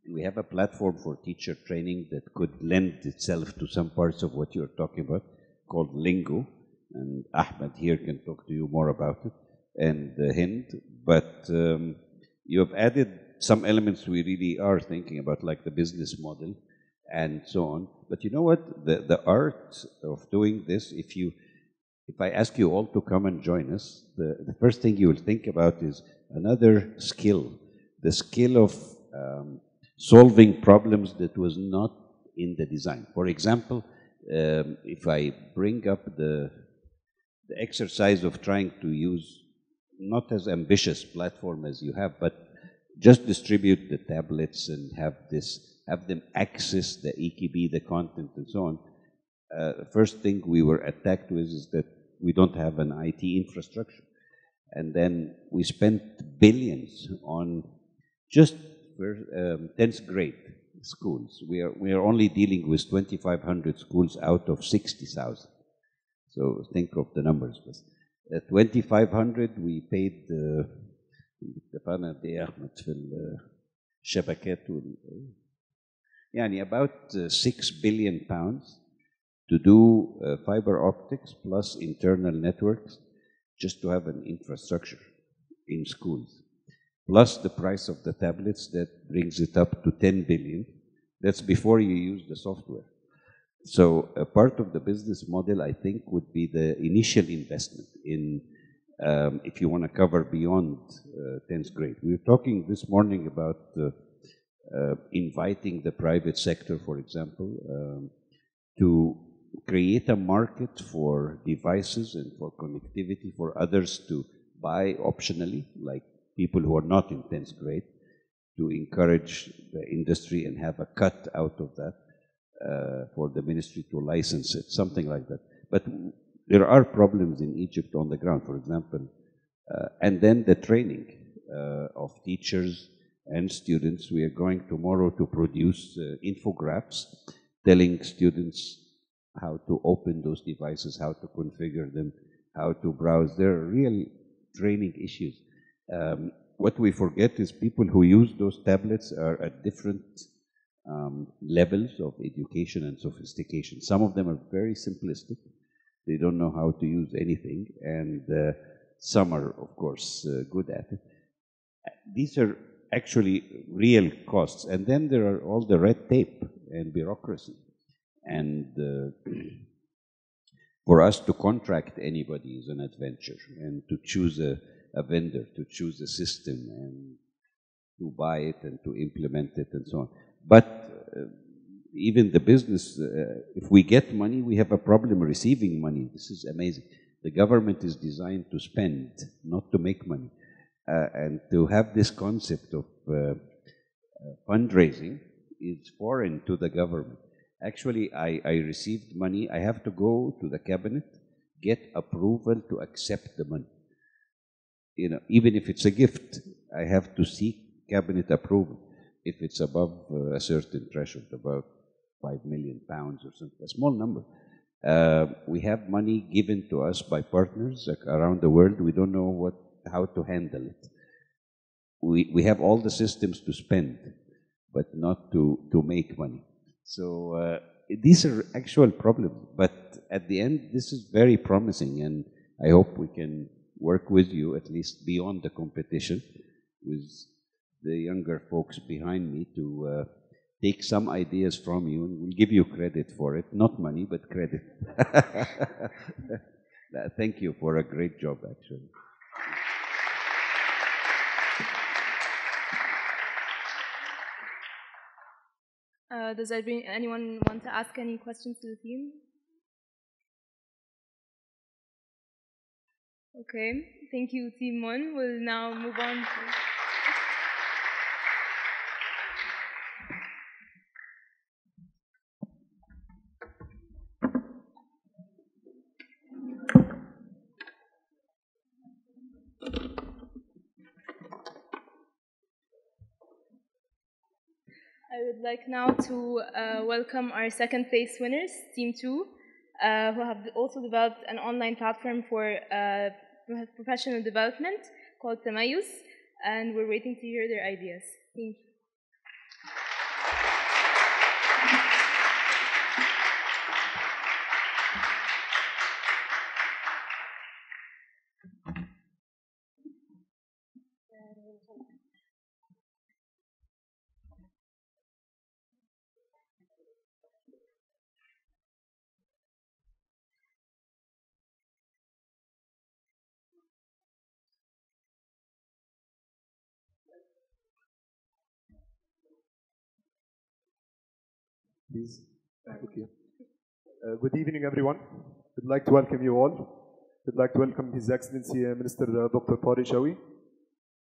We have a platform for teacher training that could lend itself to some parts of what you're talking about, called Lingo. And Ahmed here can talk to you more about it, and Hind. But you have added some elements we really are thinking about, like the business model and so on. But you know what? The art of doing this, if I ask you all to come and join us, the first thing you will think about is another skill, the skill of solving problems that was not in the design. For example, if I bring up the exercise of trying to use not as ambitious platform as you have, but just distribute the tablets and have them access the EKB, the content and so on. The first thing we were attacked with is that we don't have an IT infrastructure. And then we spent billions on just 10th grade schools. We are only dealing with 2,500 schools out of 60,000. So think of the numbers. At 2,500 we paid about 6 billion pounds to do fiber optics plus internal networks, just to have an infrastructure in schools. Plus the price of the tablets, that brings it up to 10 billion. That's before you use the software. So a part of the business model, I think, would be the initial investment in, if you want to cover beyond 10th grade. We were talking this morning about inviting the private sector, for example, to create a market for devices and for connectivity for others to buy optionally, like people who are not in 10th grade, to encourage the industry and have a cut out of that for the ministry to license it, something like that. But there are problems in Egypt on the ground, for example, and then the training of teachers and students. We are going tomorrow to produce infographics telling students how to open those devices, how to configure them, how to browse. There are real training issues. What we forget is people who use those tablets are at different levels of education and sophistication. Some of them are very simplistic. They don't know how to use anything, and some are, of course, good at it. These are actually real costs. And then there are all the red tape and bureaucracy. And for us to contract anybody is an adventure, and to choose a vendor, to choose a system, and to buy it and to implement it and so on. But even the business, if we get money, we have a problem receiving money. This is amazing. The government is designed to spend, not to make money. And to have this concept of fundraising is foreign to the government. Actually, I received money. I have to go to the cabinet, get approval to accept the money. You know, even if it's a gift, I have to seek cabinet approval. If it's above a certain threshold, about 5 million pounds or something, a small number. We have money given to us by partners around the world. We don't know how to handle it. We have all the systems to spend, but not to make money. So these are actual problems. But at the end, this is very promising, and I hope we can work with you, at least beyond the competition, with the younger folks behind me, to take some ideas from you, and we'll give you credit for it. Not money, but credit. Thank you for a great job, actually. Does anyone want to ask any questions to the team? Okay, thank you, Team 1. We'll now move on to... I would like now to welcome our second place winners, Team 2, who have also developed an online platform for professional development called Tamayus, and we're waiting to hear their ideas. Thank you. Please. Okay. Good evening, everyone. I'd like to welcome you all. I'd like to welcome His Excellency Minister Dr. Tariq Shawi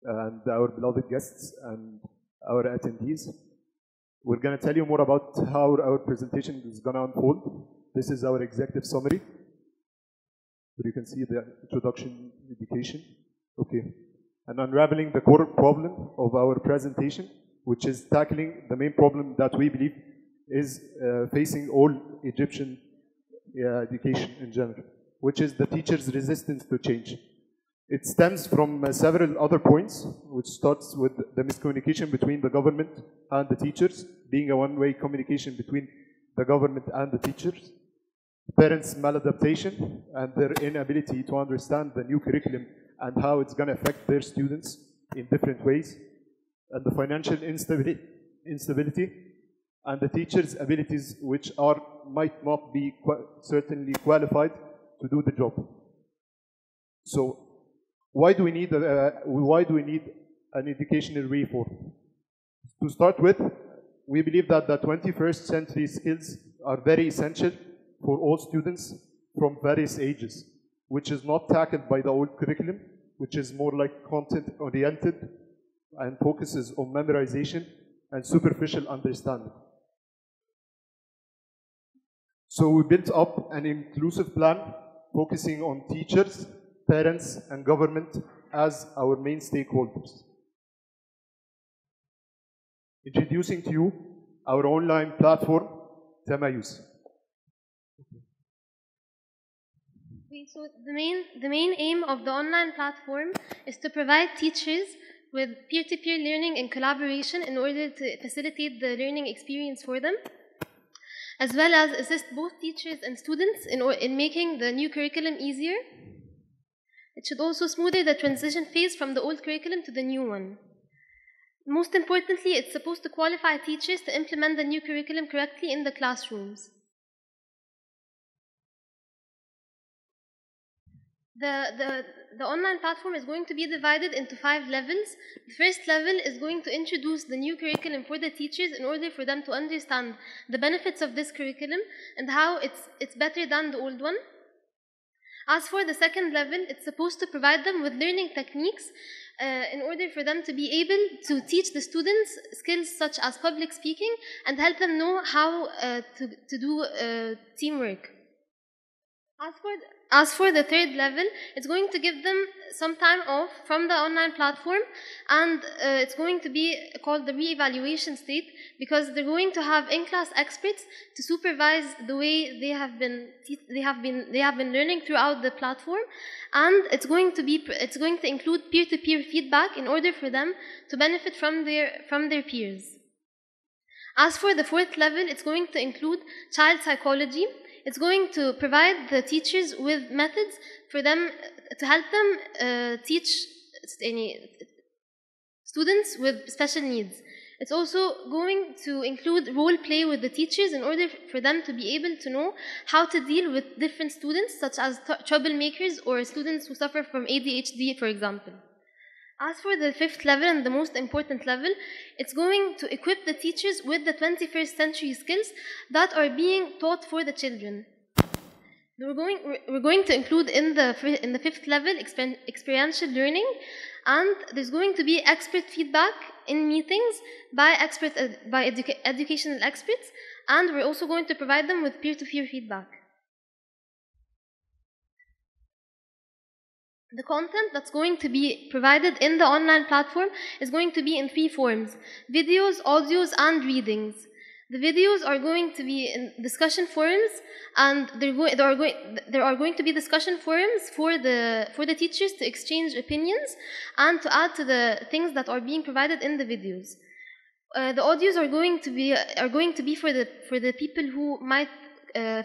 and our beloved guests and our attendees. We're going to tell you more about how our presentation is going to unfold. This is our executive summary. You can see the introduction, education. Okay. And unraveling the core problem of our presentation, which is tackling the main problem that we believe is facing all Egyptian education in general, which is the teachers' resistance to change. It stems from several other points, which starts with the miscommunication between the government and the teachers, being a one-way communication between the government and the teachers, parents' maladaptation and their inability to understand the new curriculum and how it's going to affect their students in different ways, and the financial instability and the teachers' abilities, which might not be certainly qualified to do the job. So, why do we need an educational reform? To start with, we believe that the 21st century skills are very essential for all students from various ages, which is not tackled by the old curriculum, which is more like content-oriented and focuses on memorization and superficial understanding. So we built up an inclusive plan focusing on teachers, parents, and government as our main stakeholders. Introducing to you our online platform, Tamayus. So the main aim of the online platform is to provide teachers with peer-to-peer learning and collaboration in order to facilitate the learning experience for them, as well as assist both teachers and students in making the new curriculum easier. It should also smoother the transition phase from the old curriculum to the new one. Most importantly, it's supposed to qualify teachers to implement the new curriculum correctly in the classrooms. The online platform is going to be divided into 5 levels. The first level is going to introduce the new curriculum for the teachers in order for them to understand the benefits of this curriculum and how it's better than the old one. As for the second level, it's supposed to provide them with learning techniques in order for them to be able to teach the students skills such as public speaking and help them know how to do teamwork. As for the third level, it's going to give them some time off from the online platform, and it's going to be called the re-evaluation state, because they're going to have in-class experts to supervise the way they have been learning throughout the platform, and it's going to include peer-to-peer feedback in order for them to benefit from their peers. As for the fourth level, it's going to include child psychology. It's going to provide the teachers with methods for them to help them teach any students with special needs. It's also going to include role play with the teachers in order for them to be able to know how to deal with different students, such as troublemakers or students who suffer from ADHD, for example. As for the fifth level and the most important level, it's going to equip the teachers with the 21st century skills that are being taught for the children. We're going to include in the fifth level experiential learning, and there's going to be expert feedback in meetings by educational experts, and we're also going to provide them with peer-to-peer feedback. The content that's going to be provided in the online platform is going to be in 3 forms: videos, audios, and readings. The videos are going to be in discussion forums, and there are going to be discussion forums for the teachers to exchange opinions and to add to the things that are being provided in the videos. The audios are going to be for the people who might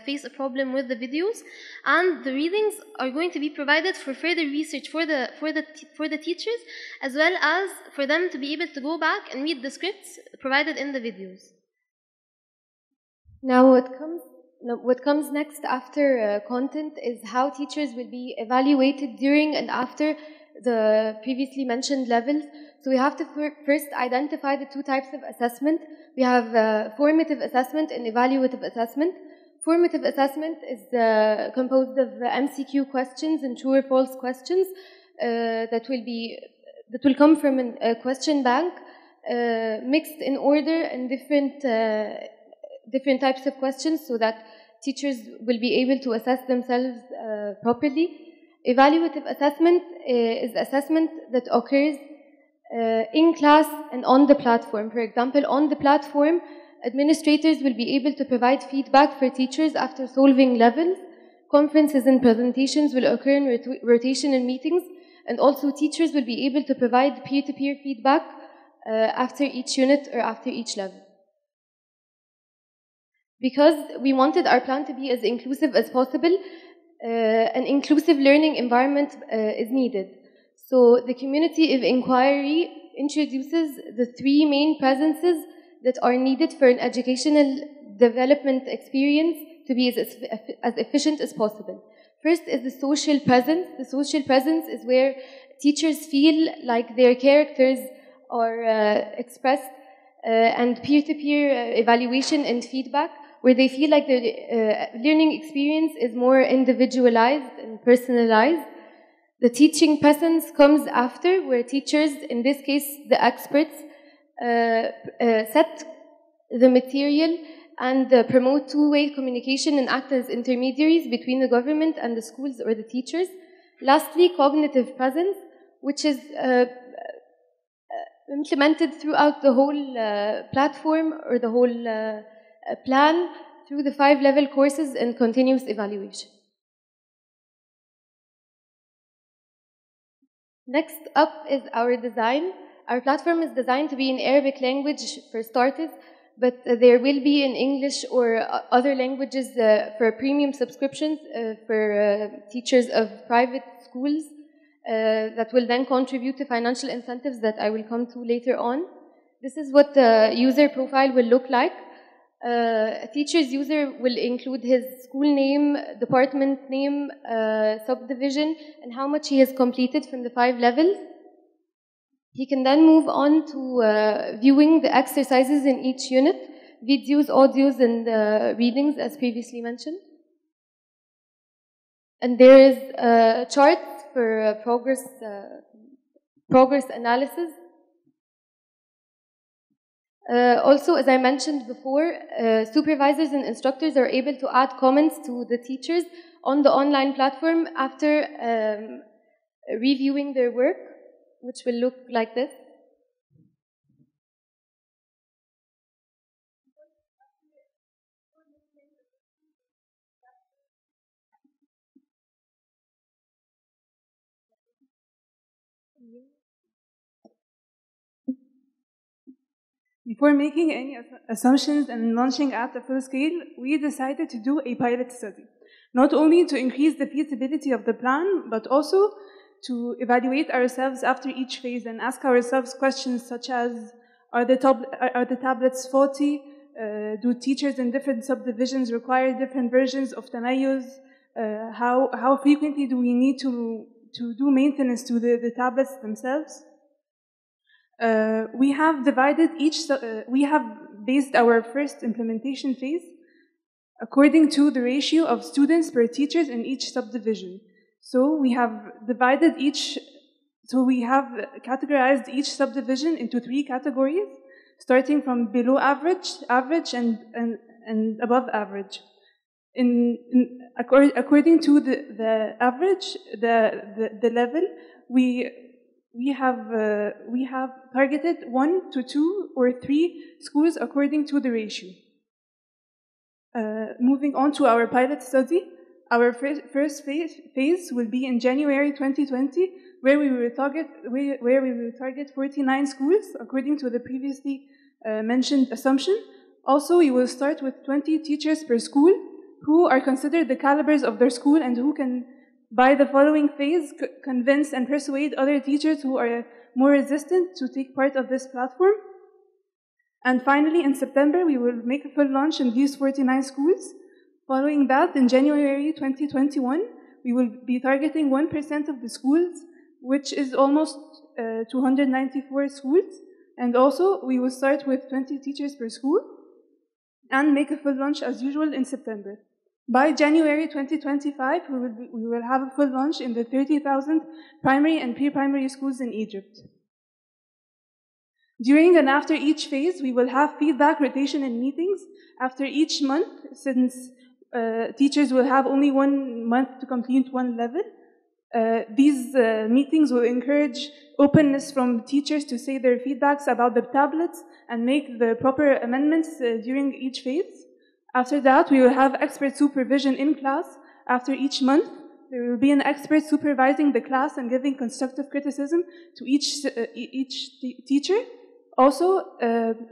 face a problem with the videos, and the readings are going to be provided for further research for the teachers, as well as for them to be able to go back and read the scripts provided in the videos. Now, what comes next after content is how teachers will be evaluated during and after the previously mentioned levels. So we have to first identify the 2 types of assessment. We have formative assessment and evaluative assessment. Formative assessment is composed of MCQ questions and true or false questions that will come from a question bank mixed in order and different types of questions, so that teachers will be able to assess themselves properly. Evaluative assessment is assessment that occurs in class and on the platform. For example, on the platform, administrators will be able to provide feedback for teachers after solving levels. Conferences and presentations will occur in rotation and meetings, and also teachers will be able to provide peer-to-peer feedback after each unit or after each level. Because we wanted our plan to be as inclusive as possible, an inclusive learning environment is needed. So the community of inquiry introduces the 3 main presences that are needed for an educational development experience to be as efficient as possible. First is the social presence. The social presence is where teachers feel like their characters are expressed, and peer-to-peer evaluation and feedback, where they feel like their learning experience is more individualized and personalized. The teaching presence comes after, where teachers, in this case the experts, set the material and promote 2-way communication and act as intermediaries between the government and the schools or the teachers. Lastly, cognitive presence, which is implemented throughout the whole platform or the whole plan through the 5-level courses and continuous evaluation. Next up is our design. Our platform is designed to be in Arabic language for starters, but there will be in English or other languages for premium subscriptions for teachers of private schools that will then contribute to financial incentives that I will come to later on. This is what the user profile will look like. A teacher's user will include his school name, department name, subdivision, and how much he has completed from the 5 levels. He can then move on to viewing the exercises in each unit, videos, audios, and readings, as previously mentioned. And there is a chart for progress analysis. Also, as I mentioned before, supervisors and instructors are able to add comments to the teachers on the online platform after reviewing their work, which will look like this. Before making any assumptions and launching at a full scale, we decided to do a pilot study, not only to increase the feasibility of the plan, but also to evaluate ourselves after each phase and ask ourselves questions such as, are the tablets faulty? Do teachers in different subdivisions require different versions of Tamayuz? How frequently do we need to do maintenance to the tablets themselves? We have divided we have based our first implementation phase according to the ratio of students per teachers in each subdivision. So we have categorized each subdivision into 3 categories, starting from below average, average, and above average. According to the average, the level, we have targeted 1 to 2 or 3 schools according to the ratio. Moving on to our pilot study, our first phase will be in January 2020, where we will target 49 schools according to the previously mentioned assumption. Also, we will start with 20 teachers per school who are considered the calibers of their school and who can, by the following phase, convince and persuade other teachers who are more resistant to take part of this platform. And finally, in September, we will make a full launch in these 49 schools. Following that, in January 2021, we will be targeting 1% of the schools, which is almost 294 schools. And also, we will start with 20 teachers per school and make a full launch as usual in September. By January 2025, we will have a full launch in the 30,000 primary and pre-primary schools in Egypt. During and after each phase, we will have feedback, rotation, and meetings after each month, since teachers will have only 1 month to complete 1 level. These meetings will encourage openness from teachers to say their feedbacks about the tablets and make the proper amendments during each phase. After that, we will have expert supervision in class. After each month, there will be an expert supervising the class and giving constructive criticism to each teacher. Also,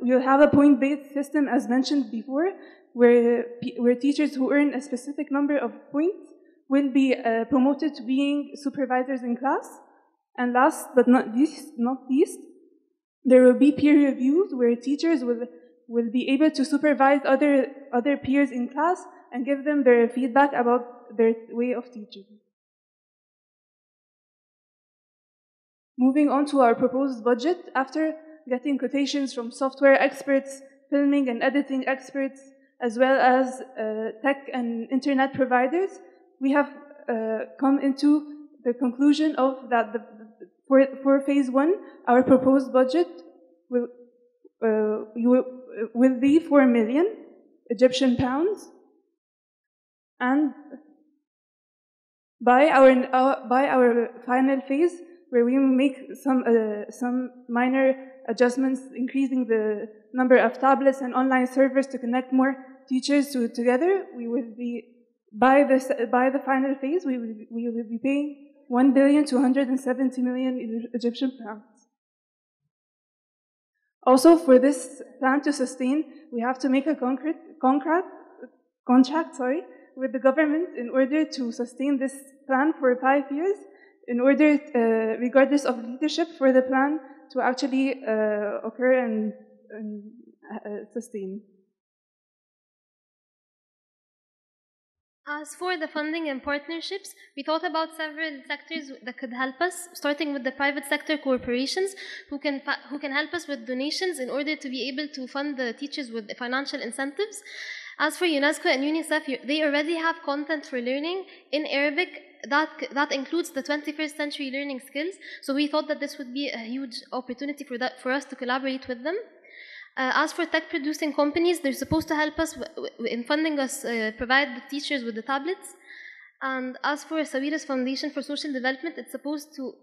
we will have a point-based system, as mentioned before, where teachers who earn a specific number of points will be promoted to being supervisors in class. And last but not least, there will be peer reviews where teachers will be able to supervise other peers in class and give them their feedback about their way of teaching. Moving on to our proposed budget, after getting quotations from software experts, filming and editing experts, as well as tech and internet providers, we have come into the conclusion of that for phase 1, our proposed budget will be 4 million Egyptian pounds, and by our final phase, where we make some minor adjustments, increasing the number of tablets and online servers to connect more teachers together, we will be by the final phase we will be paying 1,270,000,000 Egyptian pounds. Also, for this plan to sustain, we have to make a contract with the government in order to sustain this plan for 5 years, in order, regardless of leadership, for the plan to actually occur and sustain. As for the funding and partnerships, we thought about several sectors that could help us, starting with the private sector corporations who can help us with donations in order to be able to fund the teachers with the financial incentives. As for UNESCO and UNICEF, they already have content for learning in Arabic that includes the 21st century learning skills. So we thought that this would be a huge opportunity for us to collaborate with them. As for tech producing companies, they're supposed to help us in funding us, provide the teachers with the tablets. And as for Sawira's Foundation for Social Development, it's supposed to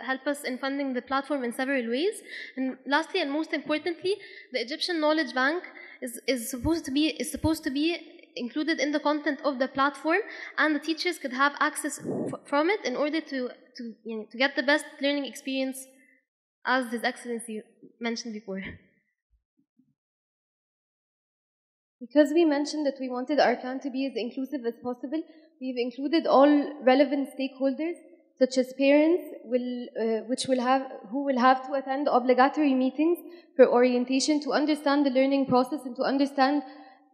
help us in funding the platform in several ways. And lastly, and most importantly, the Egyptian Knowledge Bank is supposed to be included in the content of the platform, and the teachers could have access from it in order to get the best learning experience, as His Excellency mentioned before. Because we mentioned that we wanted our plan to be as inclusive as possible, we've included all relevant stakeholders, such as parents, who will have to attend obligatory meetings for orientation to understand the learning process and to understand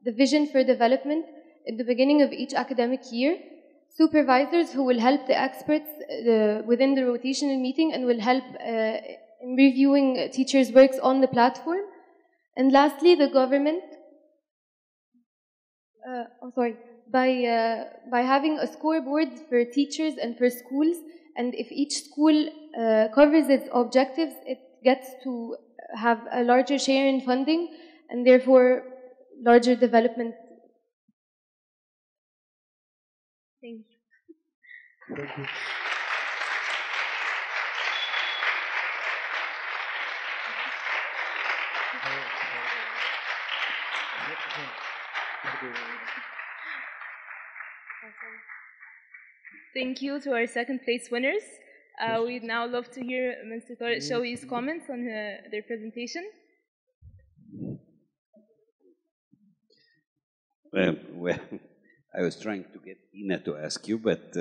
the vision for development at the beginning of each academic year. Supervisors who will help the experts within the rotational meeting and will help in reviewing teachers' works on the platform. And lastly, the government. by having a scoreboard for teachers and for schools, and if each school covers its objectives, it gets to have a larger share in funding and therefore larger development. Thank you. Thank you. Thank you to our second place winners. We'd now love to hear Mr. Tariq Shawi's comments on their presentation. Well, I was trying to get Ina to ask you, but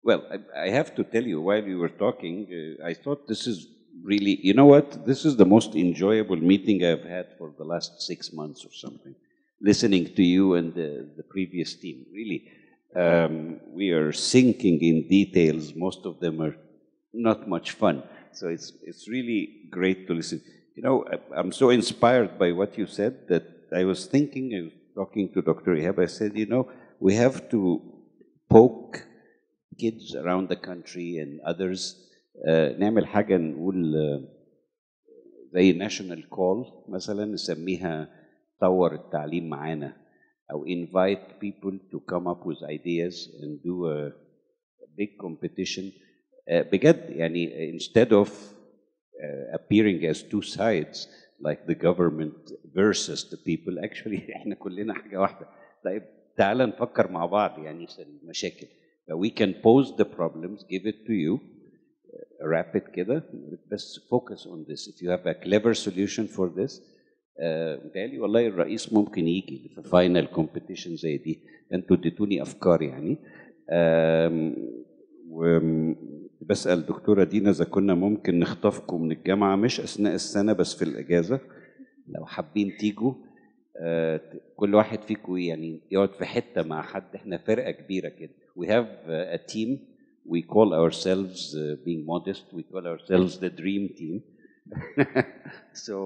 well, I have to tell you, while you were talking, I thought this is really, you know what? This is the most enjoyable meeting I've had for the last 6 months or something. Listening to you and the previous team, really. We are sinking in details. Most of them are not much fun. So it's really great to listen. You know, I'm so inspired by what you said that I was thinking, I was talking to Dr. Ihab, I said, you know, we have to poke kids around the country and others. نعمل حاجة نقول زي national call مثلا نسميها طور التعليم معانا. أو invite people to come up with ideas and do a big competition. بجد يعني instead of appearing as two sides like the government versus the people, actually احنا كلنا حاجة واحدة. طيب تعال نفكر مع بعض يعني المشاكل. We can pose the problems, give it to you, wrap it كده, بس focus on this. If you have a clever solution for this, متهيألي والله الرئيس ممكن يجي في فاينل كومبيتيشن زي دي. انتوا اديتوني افكار يعني. وبسأل الدكتورة دينا اذا كنا ممكن نخطفكم من الجامعة مش اثناء السنة بس في الاجازة لو حابين تيجوا. كل واحد فيكم يعني يقعد في حتة مع حد. احنا فرقة كبيرة كده. We have a team. We call ourselves, being modest, we call ourselves the dream team. So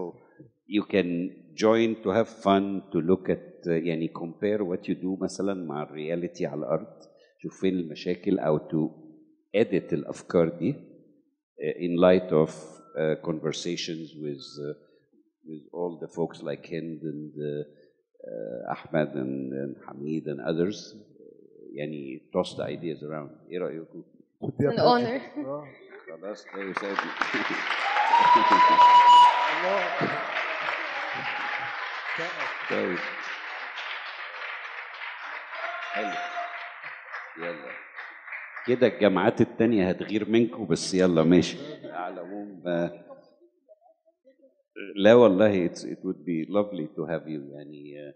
you can join to have fun, to look at يعني compare what you do مثلا مع الرياليتي على الأرض. شوف فين المشاكل أو to edit الأفكار دي in light of conversations with all the folks like Hind and Ahmed and Hamid and others. يعني toss the ideas around. ايه رأيكم؟ It's an honor. خلاص ده يساعد. طيب حلو. يلا كده الجامعات التانية هتغير منكم بس يلا ماشي. على العموم لا والله it would be lovely to have you يعني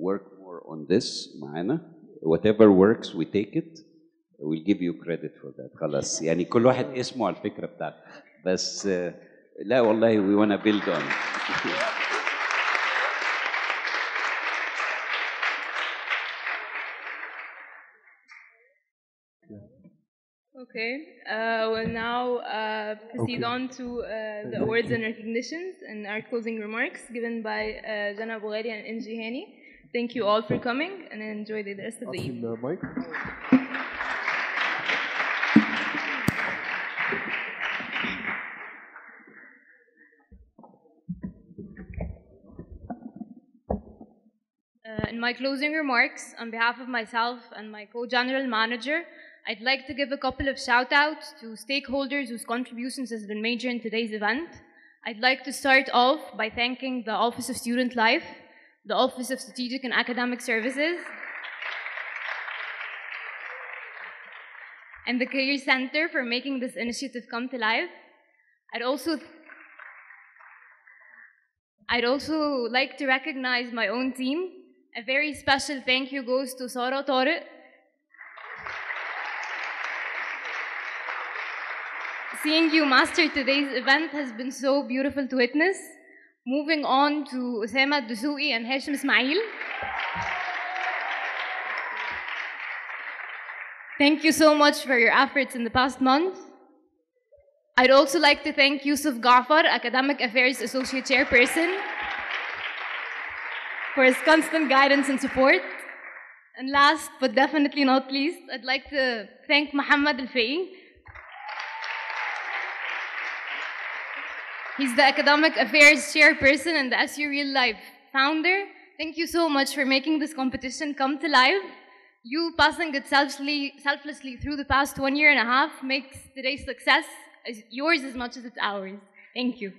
work more on this معانا. Whatever works we take it. We'll give you credit for that. خلاص يعني كل واحد اسمه على الفكرة بتاعته. بس لا والله we wanna build on it. Okay, we'll now proceed on to the awards and recognitions and our closing remarks given by Jana Boughali and Inji Hani. Thank you all for coming and enjoy the rest of the evening. In my closing remarks, on behalf of myself and my co-general manager, I'd like to give a couple of shout-outs to stakeholders whose contributions has been major in today's event. I'd like to start off by thanking the Office of Student Life, the Office of Strategic and Academic Services, and the Career Center for making this initiative come to life. I'd also like to recognize my own team. A very special thank you goes to Sara Tariq. Seeing you master today's event has been so beautiful to witness. Moving on to Usama Dusui and Hashim Ismail. Thank you so much for your efforts in the past month. I'd also like to thank Yusuf Ghaffar, Academic Affairs Associate Chairperson. for his constant guidance and support. And last but definitely not least, I'd like to thank Muhammad Al-Fei. He's the Academic Affairs Chairperson and the SU Real Life founder. Thank you so much for making this competition come to life. You passing it selflessly through the past 1.5 years makes today's success yours as much as it's ours. Thank you.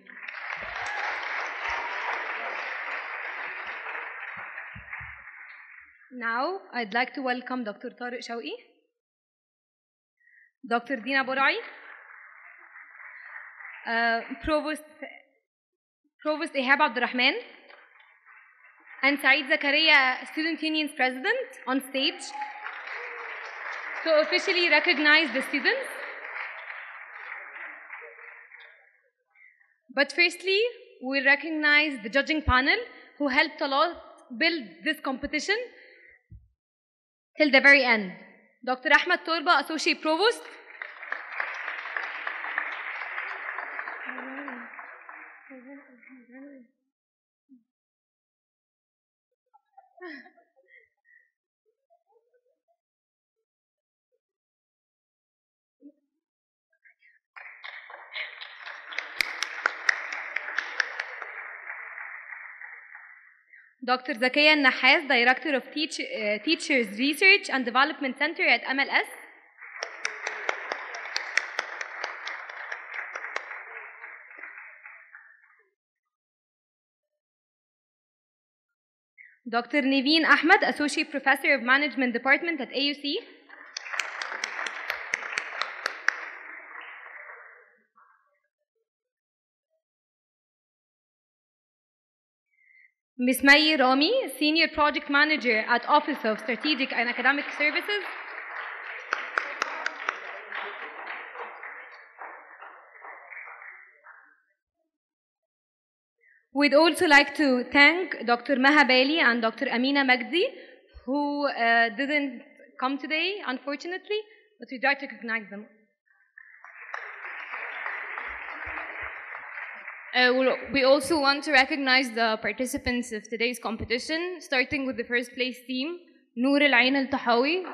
Now, I'd like to welcome Dr. Tariq Shawqi, Dr. Dina Borai, Provost Ihab Abdurrahman, and Saeed Zakaria, Student Union's President, on stage to officially recognize the students. But firstly, we'll recognize the judging panel who helped a lot build this competition till the very end. Dr. Ahmed Torba, Associate Provost. Dr. Zakiya Nahas, Director of Teachers Research and Development Center at MLS. Dr. Niveen Ahmed, Associate Professor of Management Department at AUC. Ms. Mai Rami, Senior Project Manager at Office of Strategic and Academic Services. We'd also like to thank Dr. Maha Bali and Dr. Amina Magdi, who didn't come today, unfortunately, but we'd like to recognize them. We also want to recognize the participants of today's competition, starting with the first place team, Noor Al-Ain Al-Tahawi.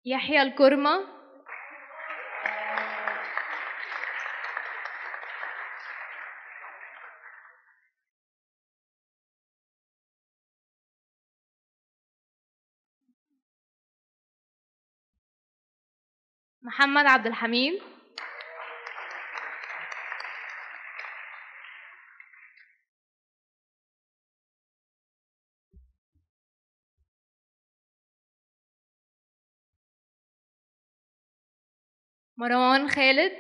Yahya Al-Kurma. Muhammad Abdul Hamid. Marwan Khalid.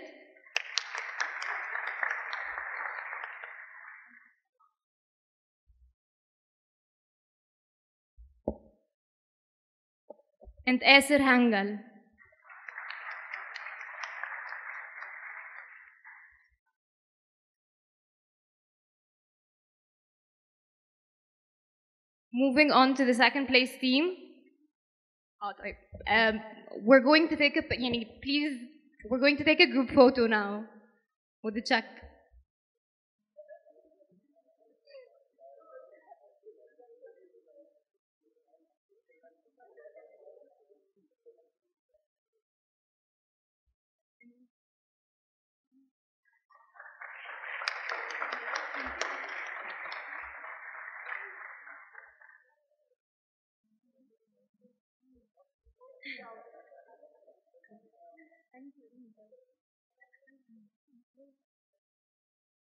And Asir Hangal. Moving on to the second place team. We're going to take we're going to take a group photo now with the check.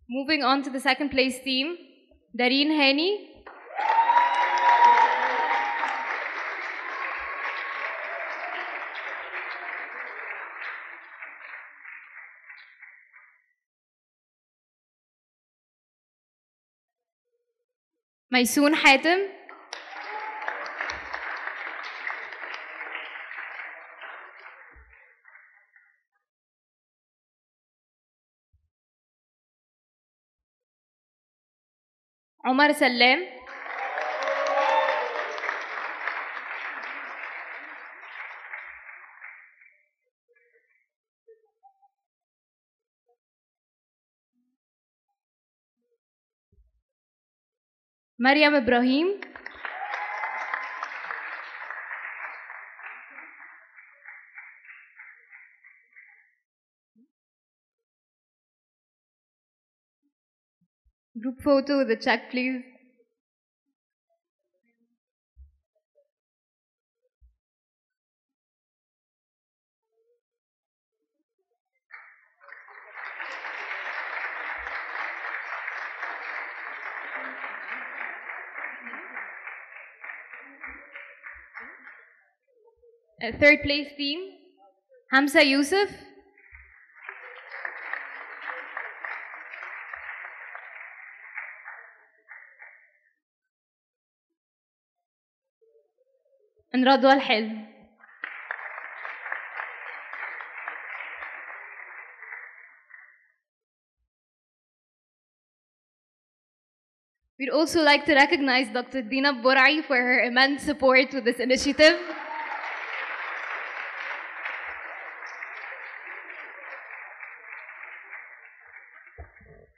Moving on to the second place team, Dareen Hani. Maysoon Hatem. عمر سلام. مريم إبراهيم. Group photo with the check, please. Third place team, Hamza Yusuf. And Radwa Al-Hilm. We'd also like to recognize Dr. Dina Borai for her immense support with this initiative.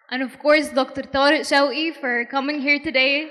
And of course, Dr. Tariq Shawqi for coming here today.